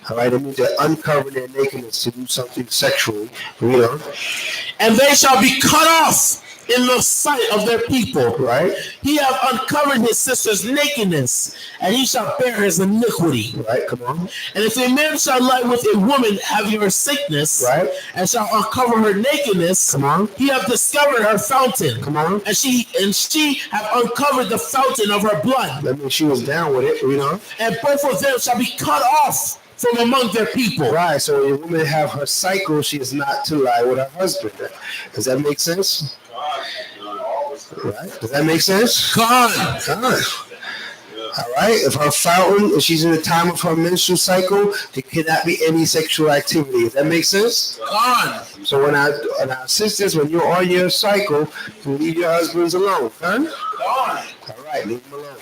All right, it means they're uncovering their nakedness to do something sexually. And they shall be cut off in the sight of their people. Right. He hath uncovered his sister's nakedness, and he shall bear his iniquity. Right, come on. And if a man shall lie with a woman having her sickness, right, and shall uncover her nakedness, come on, he hath discovered her fountain. Come on. And she hath uncovered the fountain of her blood. That means she was down with it, And both of them shall be cut off from among their people. Right, so when a woman have her cycle, she is not to lie with her husband. Does that make sense? Right? Does that make sense? God. All right. If her fountain, if she's in the time of her menstrual cycle, there cannot be any sexual activity. Does that make sense? God. So when our sisters, when you're on your cycle, you leave your husbands alone, huh? God. All right, leave them alone.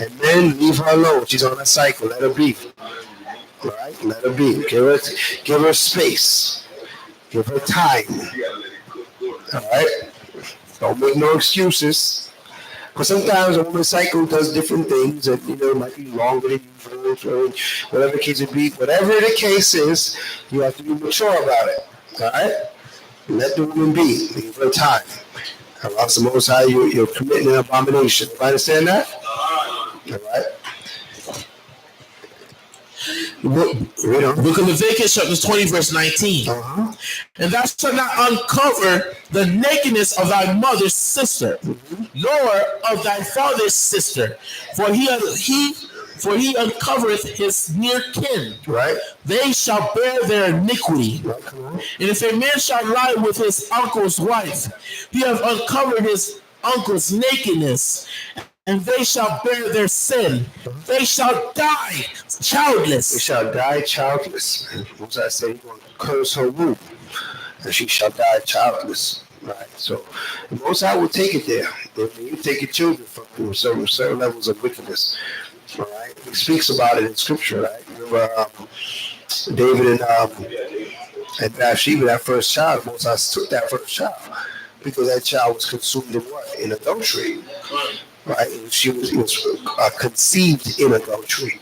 And then leave her alone. She's on her cycle. Let her be. All right, let her be. Give her space. Give her time. All right. Don't make no excuses. Because sometimes a woman's cycle does different things, and it might be longer than usual, whatever the case would be. Whatever the case is, you have to be mature about it. All right? Let the woman be. Leave her time. Or else the Most High, you're committing an abomination. You understand that? All right? Book of Leviticus, chapter 20, verse 19. And thou shalt not uncover the nakedness of thy mother's sister, nor of thy father's sister, for he uncovereth his near kin. Right. They shall bear their iniquity. And if a man shall lie with his uncle's wife, he hath uncovered his uncle's nakedness, and they shall bear their sin. They shall die childless. They shall die childless. What I say? He's going to curse her womb, and she shall die childless. Right. So the Most High will take it there. You take your children from certain levels of wickedness. All right. He speaks about it in Scripture. Right. Remember David and Bathsheba, that first child. Most High took that first child because that child was consumed in what? In adultery. Right, and she was conceived in adultery,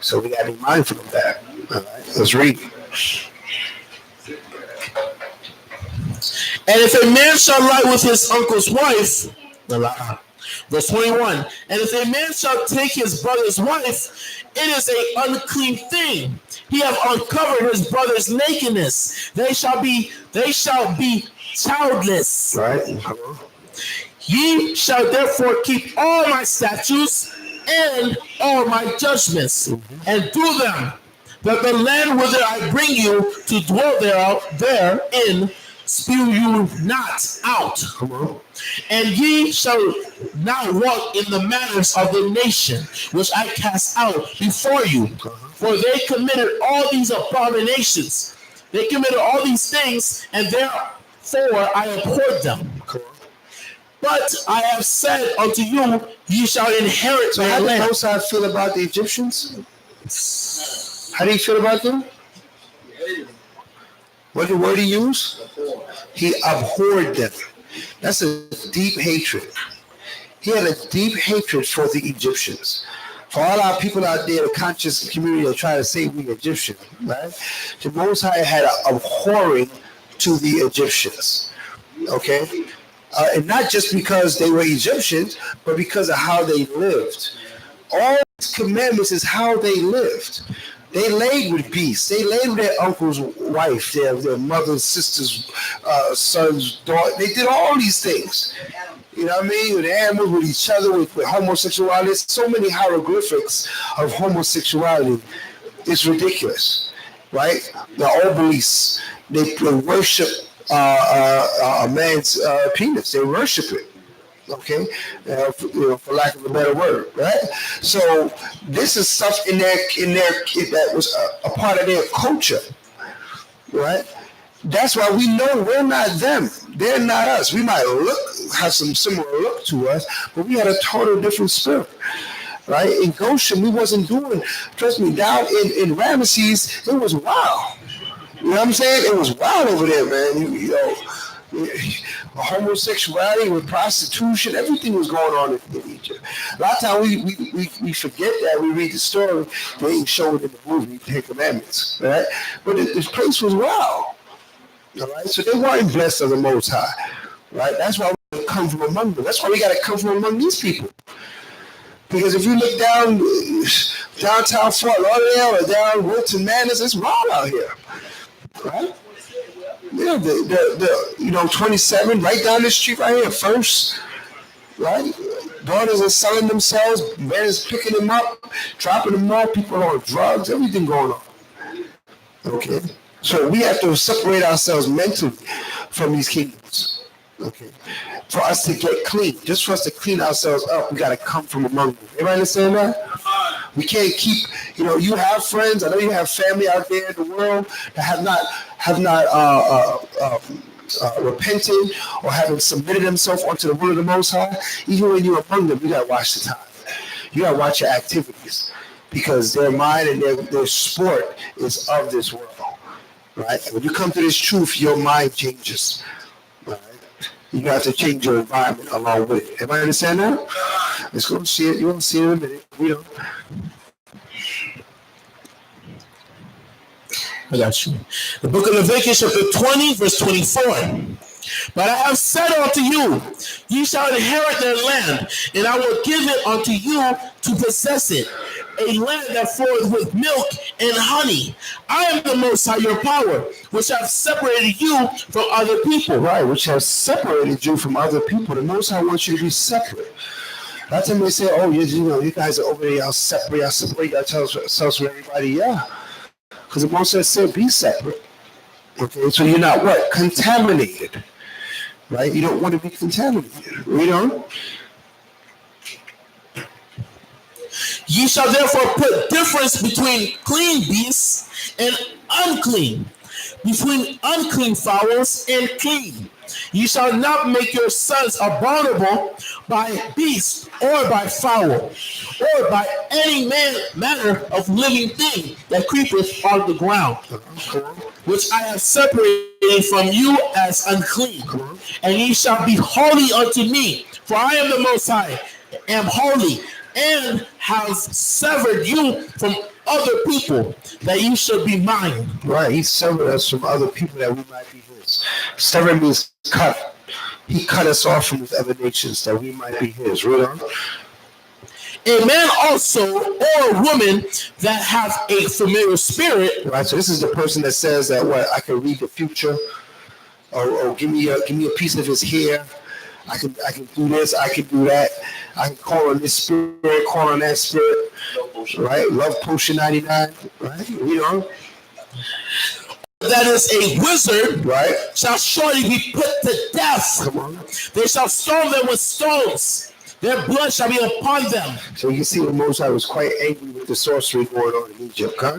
so we got to be mindful of that. All right, let's read. And if a man shall lie with his uncle's wife, verse 21, and if a man shall take his brother's wife, it is an unclean thing. He have uncovered his brother's nakedness. They shall be childless. Right. Ye shall therefore keep all my statutes and all my judgments, and do them, that the land whither I bring you to dwell therein spew you not out. And ye shall not walk in the manners of the nation which I cast out before you, for they committed all these abominations. They committed all these things, and therefore I abhorred them. But I have said unto you, ye shall inherit So their how did land. Most High feel about the Egyptians? How do you feel about them? What did word he use? He abhorred them. That's a deep hatred. He had a deep hatred for the Egyptians, For all our people out there, the conscious community that try to say we Egyptian, right? The Most High had a abhorring to the Egyptians, okay? And not just because they were Egyptians, but because of how they lived. All these commandments is how they lived. They laid with beasts. They laid with their uncle's wife, their mother's, sister's, son's daughter. They did all these things. You know what I mean? With animals, with each other, with homosexuality. There's so many hieroglyphics of homosexuality. It's ridiculous, right? The obelisks, they worship a man's penis. They worship it. Okay, for lack of a better word, right? So this is stuff in their that was a part of their culture, right? That's why we know we're not them. They're not us. We might have some similar look to us, but we had a total different spirit, right? In Goshen, we wasn't doing. Trust me, down in Ramesses, it was wild. You know what I'm saying? It was wild over there, man. You know. Homosexuality with prostitution, everything was going on in Egypt. A lot of times we forget that. We read the story, they ain't show it in the movie, Ten Commandments, right? But this place was wild, all right? So they weren't blessed of the Most High, right? That's why we come from among them. That's why we got to come from among these people. Because if you look downtown Fort Lauderdale or down Wilton Manors, it's wild out here, right? Yeah, the 27 right down the street right here, First, right? Daughters are selling themselves, men is picking them up, dropping them off, people on drugs, everything going on. Okay, so we have to separate ourselves mentally from these kingdoms. Okay, for us to get clean, just for us to clean ourselves up, we got to come from among them. Everybody understand that? We can't keep, you have friends. I know you have family out there in the world that have not repented or haven't submitted themselves unto the will of the Most High. Even when you're among them, you got to watch the time. You got to watch your activities because their mind and their sport is of this world. Right? And when you come to this truth, your mind changes. Right? You have to change your environment along with it. Everybody understand that? Let's go see it. You won't see it in a minute. We don't. I got you. The book of Leviticus, chapter 20, verse 24. But I have said unto you, ye shall inherit their land, and I will give it unto you to possess it, a land that floweth with milk and honey. I am the Most High, your power, which have separated you from other people. Right, which have separated you from other people. The Most High wants you to be separate. That's when they say, oh, you guys are over there, y'all separate yourselves from everybody. Yeah. Because the Most High said, be separate. Okay, so you're not what? Contaminated. Right? You don't want to be contaminated. Read on. Ye shall therefore put difference between clean beasts and unclean, between unclean fowls and clean. Ye shall not make your sons abominable by beast or by fowl, or by any manner of living thing that creepeth on the ground, which I have separated from you as unclean. And ye shall be holy unto me, for I am the Most High, am holy, and have severed you from other people, that you should be mine. Right, he severed us from other people that we might be his. Severed means cut. He cut us off from the other nations that we might be his. Read on. A man also, or a woman that have a familiar spirit. Right, so this is the person that says that I can read the future, or give me a piece of his hair. I can do this, I can do that. I can call on this spirit, call on that spirit. Right? Love Potion 99. Right? That is a wizard, right? Shall surely be put to death. Come on. They shall stone them with stones. Their blood shall be upon them. So you can see the Most High was quite angry with the sorcery going on in Egypt, huh?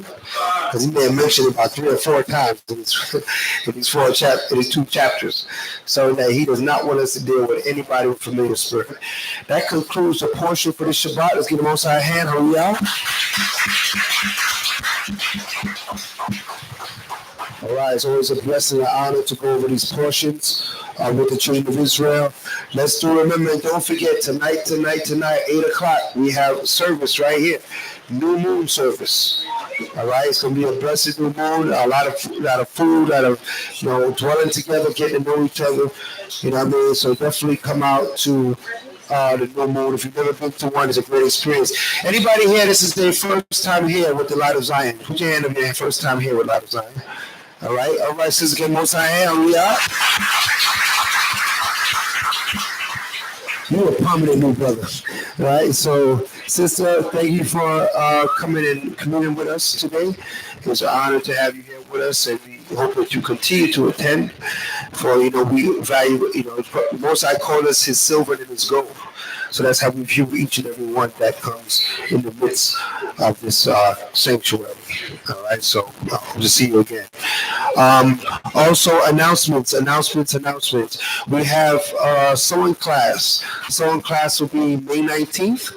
Because he may have mentioned it about 3 or 4 times in his 2 chapters. So that he does not want us to deal with anybody with familiar spirit. That concludes the portion for the Shabbat. Let's give the Most High a hand. Hallelujah. All right, it's always a blessing and honor to go over these portions with the children of Israel. Let's do remember, and don't forget, tonight, 8 o'clock, we have service right here. New moon service. All right, it's gonna be a blessed new moon. A lot of food, dwelling together, getting to know each other. You know what I mean? So definitely come out to the new moon. If you've never been to one, it's a great experience. Anybody here? This is their first time here with the Light of Zion. Put your hand up here. First time here with Light of Zion. All right, Sister Kim, most I am. We are. You a prominent new brother, right? So, sister, thank you for coming and communing with us today. It's an honor to have you here with us, and we hope that you continue to attend. For we value, most I call us his silver and his gold. So that's how we view each and every one that comes in the midst of this sanctuary. All right, so hope to see you again. Also, announcements. We have sewing class. Sewing class will be May 19th.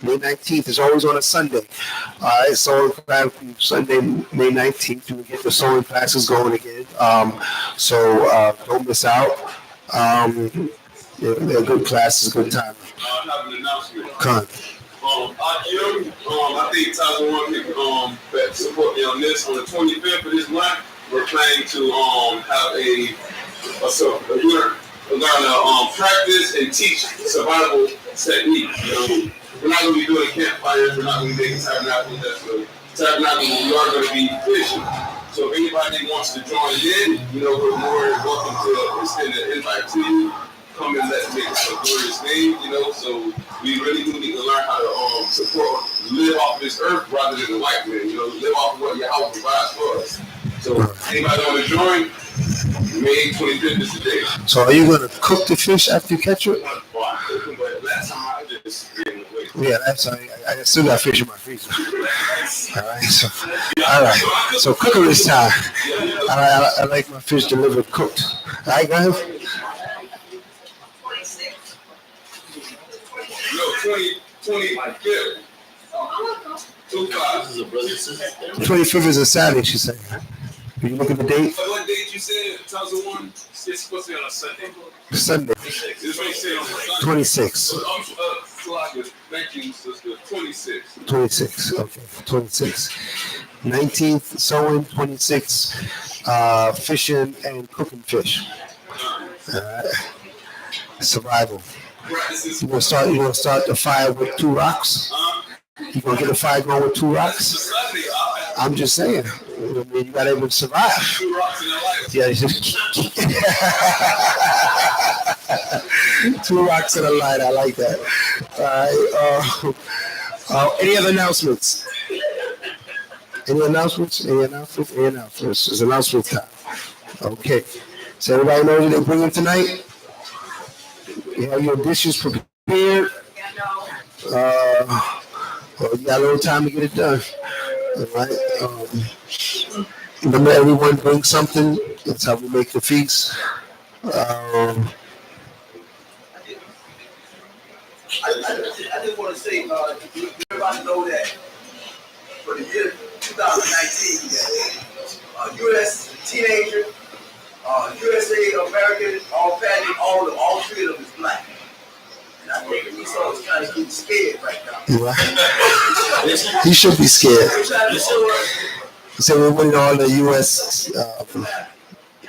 May 19th is always on a Sunday. All right, sewing class Sunday, May 19th. You will get the sewing classes going again. So don't miss out. They're good classes, good time. I have an announcement. Khan. I think Tyler wanted to support me on this. On the 25th of this month, we're planning to have we're gonna practice and teach survival technique. We're not gonna be doing campfires. We're not gonna be making tabernacles. We are gonna be fishing. So if anybody wants to join in, we're more than welcome to extend an invite to you. Come and let's make a glorious name, So we really do need to learn how to live off this earth rather than the white man, live off of what Yahweh provides for us. So anybody want to join? May 25th is the day. So are you going to cook the fish after you catch it? Last time I just didn't wait. Yeah, I still got fish in my freezer. All right. So cook it this time. I like my fish delivered cooked. All right, go ahead. No, 25th. 25. 25th is a Saturday, she said. Can you look at the date? What date you said? 2001? It's supposed to be on a Sunday. Sunday. It's what you said on Sunday. 26. Thank you, sister. 26. 26. Okay. 26. 19th sewing. 26. Fishing and cooking fish. Survival. You gonna start the fire with 2 rocks? You gonna get a fire going with 2 rocks? I'm just saying. You gotta even survive. 2 rocks in your life. Yeah, just 2 rocks in a light. I like that. All right. Any other announcements? Any announcements? It's announcement time. Okay. So everybody knows what they're bringing tonight? You have your dishes prepared. Well, you got a little time to get it done. All right. Remember, everyone brings something. That's how we make the feast. I just want to say, everybody know that for the year 2019, U.S. teenager, USA American, all three of them is black. And I think Esau is kind of getting scared right now. Right. He should be scared. He said we're winning all the U.S.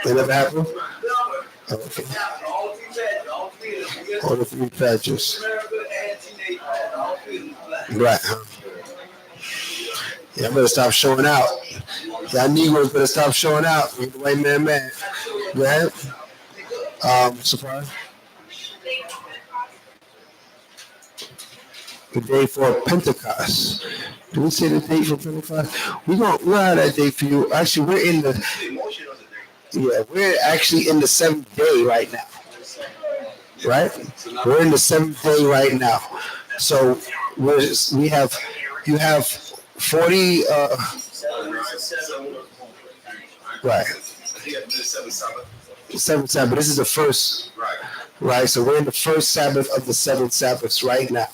They never happened? Okay. All the 3 patches. Right, huh? Yeah, I better stop showing out. Y'all Negroes better stop showing out. Make the white man mad. Go ahead. Surprise. The day for Pentecost. Do we say the date for Pentecost? We'll have that date for you. Actually, we're actually in the 7th day right now. Right? We're in the 7th day right now. So you have 40 right. The 7th Sabbath. This is the first. Right. So we're in the first Sabbath of the 7 Sabbaths right now.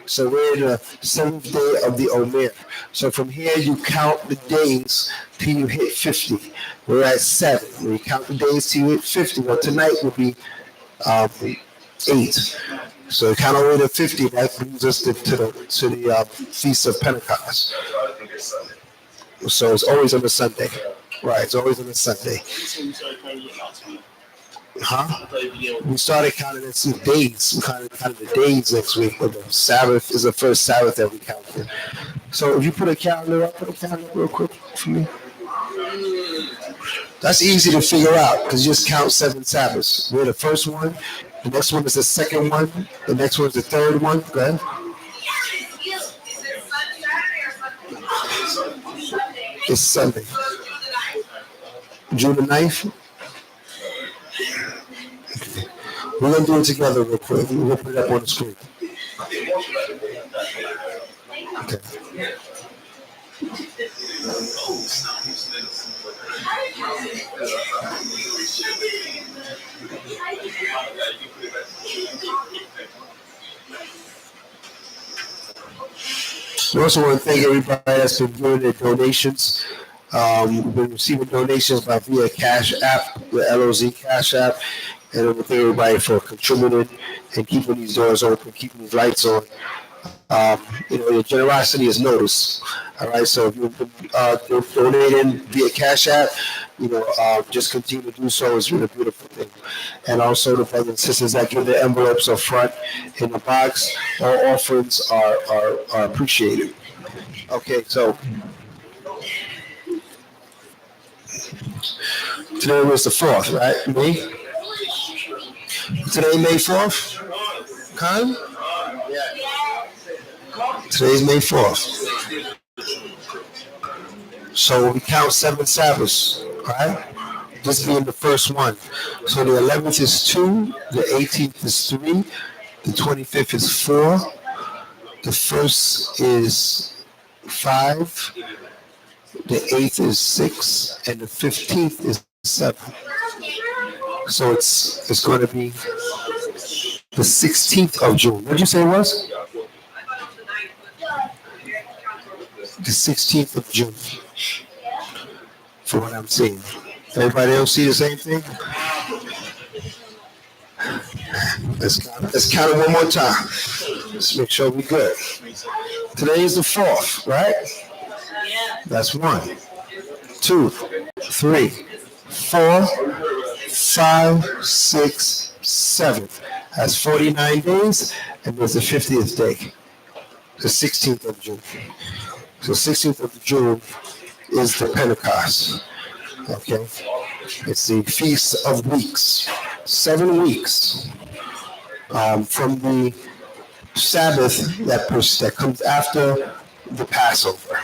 So we're in the 7th day of the Omer. So from here you count the days till you hit 50. We're at 7. We count the days till you hit 50. Well, tonight will be 8. So count all the way to 50. That brings us to the Feast of Pentecost. So it's always on a Sunday. Right, it's always on a Sunday. Huh? We started counting it some days. We counted the days next week, but the Sabbath is the first Sabbath that we counted. So if you put a calendar up real quick for me. That's easy to figure out because you just count 7 Sabbaths. We're the first one. The next one is the second one. The next one is the third one. Go ahead. It's Sunday. June the 9th. We're going to do it together real quick. We'll put it up on the screen. Okay. We also want to thank everybody that's been doing their donations. We've been receiving donations via Cash App, the LOZ Cash App, and we thank everybody for contributing and keeping these doors open, keeping these lights on. Your generosity is noticed. All right, so if you've been donating via Cash App, just continue to do so. It's really a beautiful thing. And also the brothers and sisters that give the envelopes up front in the box, all offerings are appreciated. Okay, so today was the 4th, right? May? Today, May 4th? Khan? Today's May 4th. So we count 7 Sabbaths, right? This being the first one. So the 11th is 2, the 18th is 3, the 25th is 4, the 1st is 5, the 8th is 6, and the 15th is 7. So it's going to be the 16th of June. What did you say it was? The 16th of June, for what I'm seeing. Everybody else see the same thing? Let's count it one more time. Let's make sure we're good. Today is the 4th, right? That's 1, 2, 3, 4, 5, 6, 7. That's 49 days, and there's the 50th day, the 16th of June. So 16th of June is the Pentecost. Okay, it's the Feast of Weeks. 7 weeks from the Sabbath that comes after the Passover.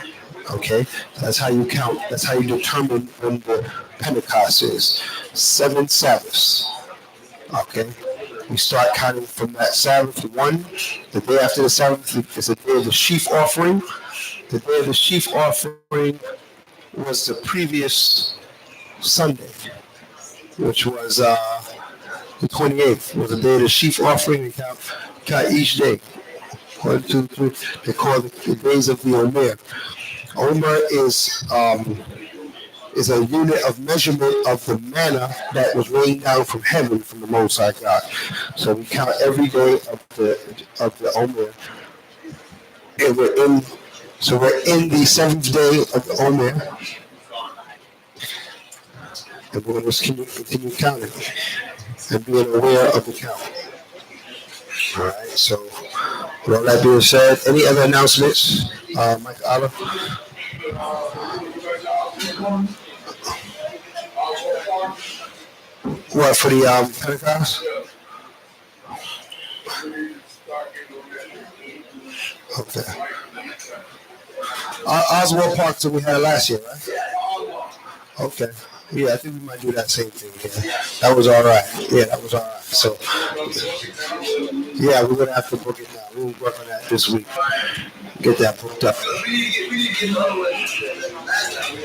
Okay, that's how you count. That's how you determine when the Pentecost is. 7 Sabbaths. Okay, we start counting from that Sabbath 1. The day after the Sabbath is the day of the sheaf offering. The day of the sheaf offering was the previous Sunday, which was the 28th. Was the day of the sheaf offering. We count each day. 1, 2, 3. They call it the days of the Omer. Omer is a unit of measurement of the manna that was rained down from heaven from the Most High God. So we count every day of the Omer, and we're in the 7th day of the Omer, and we're going to continue counting and being aware of the count. All right. So with all that being said, any other announcements, Mike Olive? What, for the Pentecost? Okay. Oswald Park that we had last year, right? Okay. Yeah, I think we might do that same thing. Yeah. That was all right. Yeah, that was all right. So, yeah, we're going to have to book it now. We'll work on that this week. Get that booked up. We need to get another one. Last time we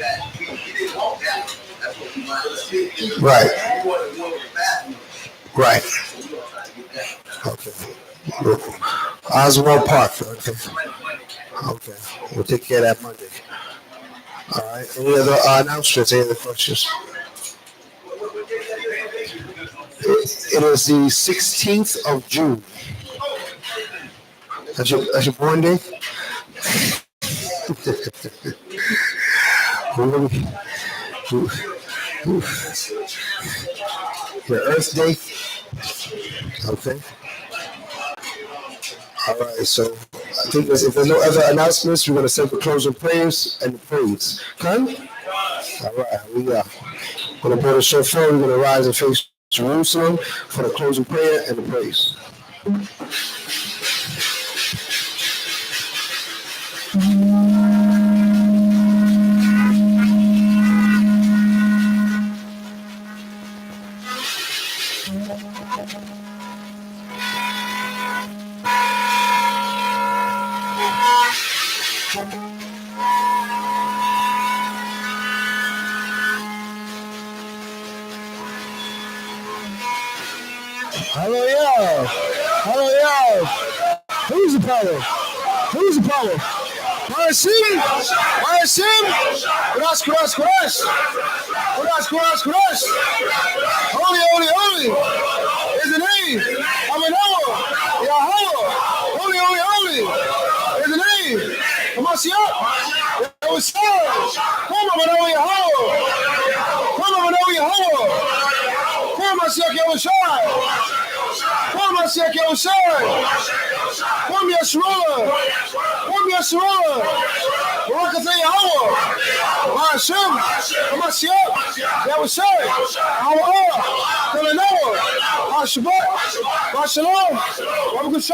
didn't walk down. That's what we wanted. Right. We wanted one with the bathroom. Right. Okay. Oswald Park. Okay. Okay. We'll take care of that Monday. All right. Any other announcements? Any other questions? It is the 16th of June. That's your born day? Your Earth Day? Okay. All right. So I think if there's no other announcements, we're going to send the closing prayers and the praise. Come? All right. We are going to put a shofar. We're going to rise and face Jerusalem for the closing prayer and the praise. Hallelujah! Hallelujah! Who's the power? Who's the power? Parasim! Parasim! Kuras, kuras, kuras! Kuras, kuras, kuras! Holy, holy, holy! Is the name of Yahweh! Yahweh! Holy, holy, holy! Is the name of Mashiach! Yahweh! Come on, Yahweh! Come on, Yahweh! Come on, Yahweh! Come Mashiach Yahushua! Come Yeshua! Come Yeshua! Baruch Atah Yahweh! Hashem! Mashiach Yahushua! Yahweh! Telenoah! Hashabbat! Hashalom! Baruch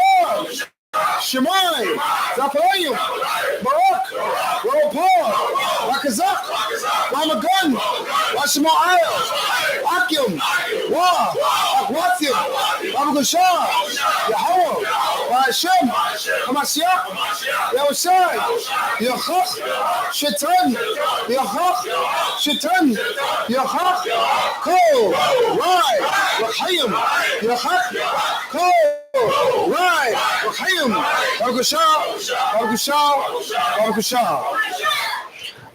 Shemai, Zaphalayim, Barak, Rapah, Rakazak, Ramagan, Rashma'el, Akim, Wa, Akwathim, Ramagushah, Yahweh, Hashem, Hamashiach, Yahushai, Yachach, Shetan, Yachach, Shetan, Yachach, Ko, Rai, Rahayim, Yachach, Ko, Right, Rahim,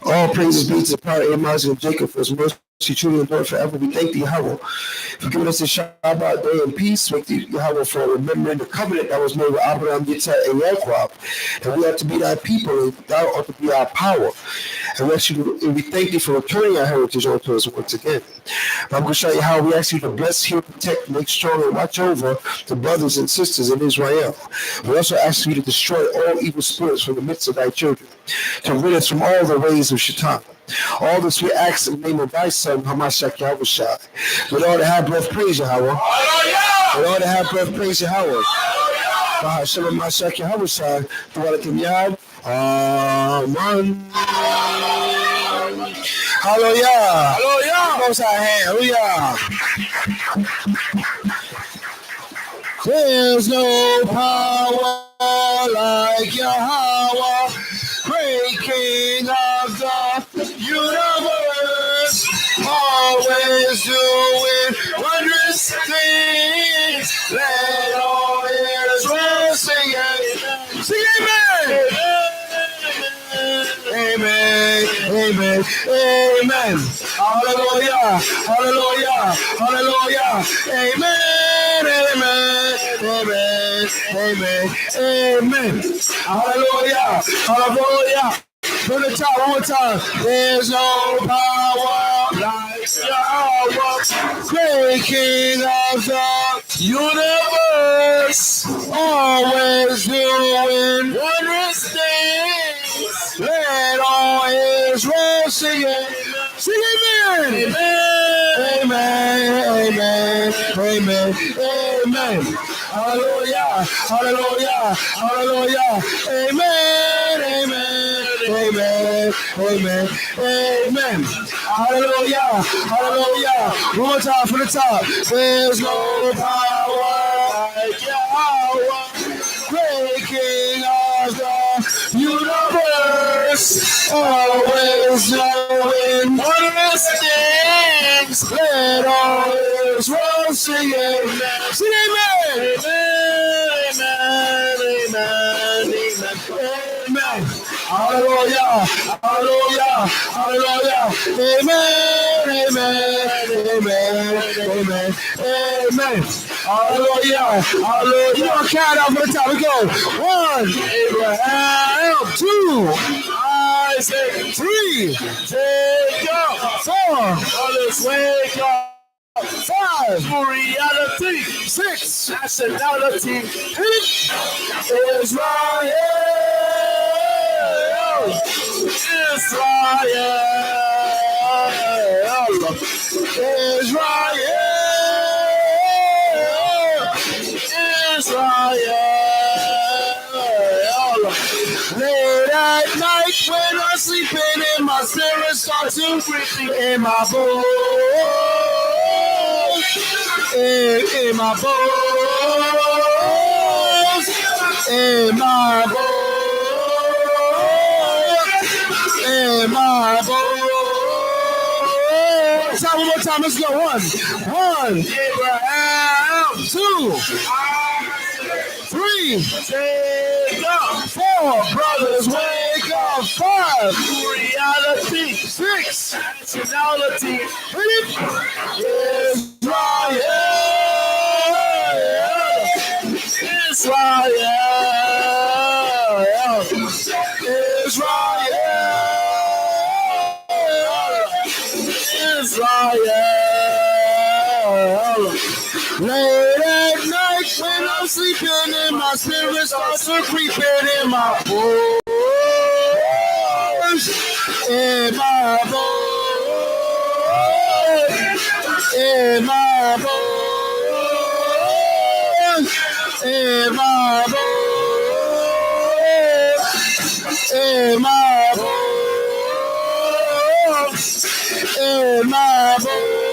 all praises be to the power of Abraham and Jacob for his mercy truly endure forever. We thank thee, Yahweh, for giving us a Shabbat day in peace. Thank thee, Yahweh, for remembering the covenant that was made with Abraham, Yitzhak, and Yaakov. And we are to be thy people, and thou art to be our power. And we thank thee for returning our heritage unto us once again. I'm going to show you how we ask you to bless, heal, protect, make strong, and watch over the brothers and sisters in Israel. We also ask you to destroy all evil spirits from the midst of thy children, to rid us from all the ways of Shaitan. All this we ask in the name of thy son, Hamashiach Yahushua. With all that have breath, praise Yahweh. With all that have breath, praise Yahweh. Bahashem Hamashiach Yahushua. Throughout Yad. Amen. Hallelujah. Hallelujah. Most our hand. Hallelujah. There's no power like Yahweh, great King of the universe, always doing wondrous things. Let all Israel sing amen. Sing amen. Amen. Amen. Amen. Hallelujah. Hallelujah. Hallelujah. Amen. Amen. Amen. Amen. Amen. Hallelujah. Hallelujah. From the top, one more time. There's no power like Yahweh, great King of the universe, always doing wondrous things. Let all Israel sing it. Sing amen. Amen. Amen. Amen. Amen. Hallelujah. Hallelujah. Hallelujah. Amen. Amen. Amen. Amen. Amen. Hallelujah. Hallelujah. One more time from the top. There's no power like Yahweh, great King of the universe, always knowing wondrous things. Let all Israel sing amen. Sing amen. Amen. Amen. Amen. Hallelujah. Hallelujah. Hallelujah. Amen. Amen. Amen. Amen. Amen. Hallelujah. Hallelujah. You want to count out for the time. We go. 1, Abraham. 2, Isaac. 3, Jacob. 4, brothers, wake up. 5, reality. 6, nationality. Israel. Israel. Late at night when I'm sleeping and my spirit starts to creeping in my bones. In my bones. In my bones. In my bones. One more time, let's go. 1, Abraham. 2, 3, Jacob. 4, brothers, wake up. 5, reality. 6, nationality. Israel. Israel. Late at night when I'm sleeping and my spirit starts to creeping in my bones. In my bones. In my bones. In my bones. In my bones. In my bones.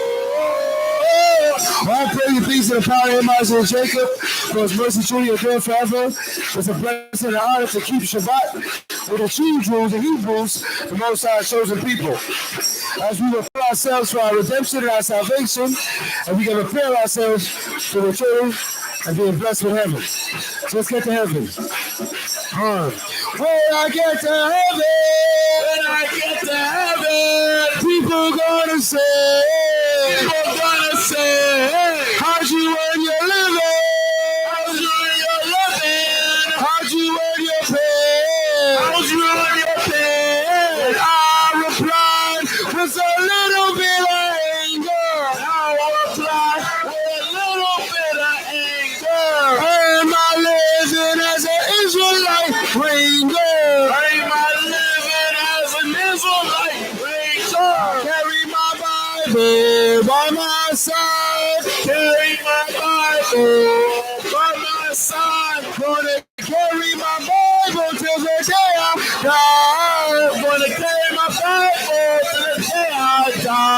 I pray you peace in the power of Abraham and Jacob, for his mercy truly endure forever. It's a blessing and honor to keep Shabbat with the true Jews and Hebrews, the Most High chosen people. As we prepare ourselves for our redemption and our salvation, and we can prepare ourselves for the return and being blessed with heaven. So let's get to heaven. When I get to heaven, people gonna say, how'd you earn your living? How'd you earn your living? How'd you earn your pay? How'd you earn your pay? And I replied with a little bit of anger. I replied with a little bit of anger. Am I living as an Israelite ranger? Am I living as an Israelite ranger? Carry my Bible by my side. Carry my Bible by my side. Gonna carry my Bible till the day I die. Gonna carry my Bible till the day I die.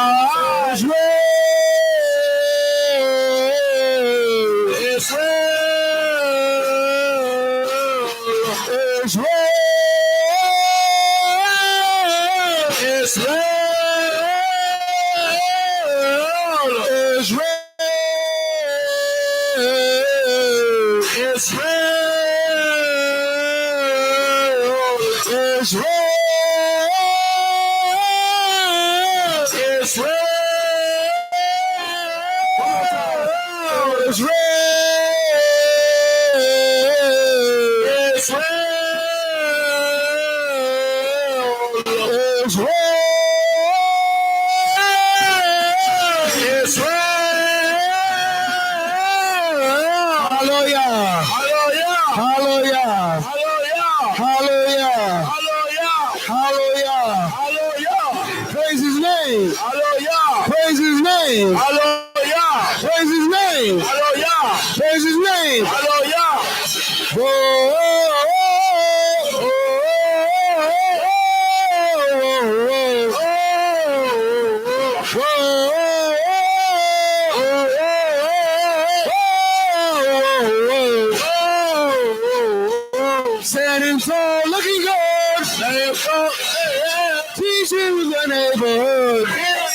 Standing tall, looking good. Teaching the neighborhood.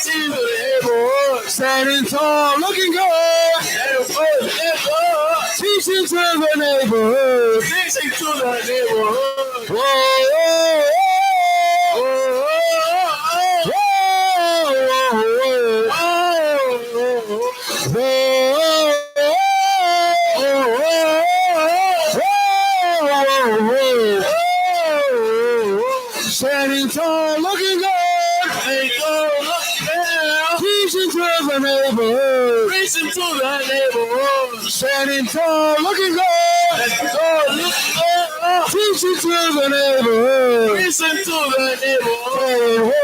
Teaching the neighborhood. Standing tall, looking good. Teaching to the neighborhood. Teaching to the neighborhood. Whoa, whoa, whoa, whoa, whoa. Standing tall, looking good. Preaching to the neighborhood. Preaching to the neighborhood. Standing tall, looking good. Preaching to the neighborhood. Preaching to the neighborhood.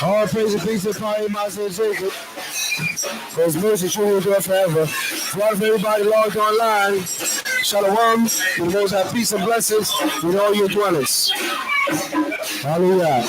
All praise and peace and power in my son Jacob. For his mercy truly endure forever. For all of everybody logged online, Shalom. The Most High peace and blessings with all your dwellings. Hallelujah.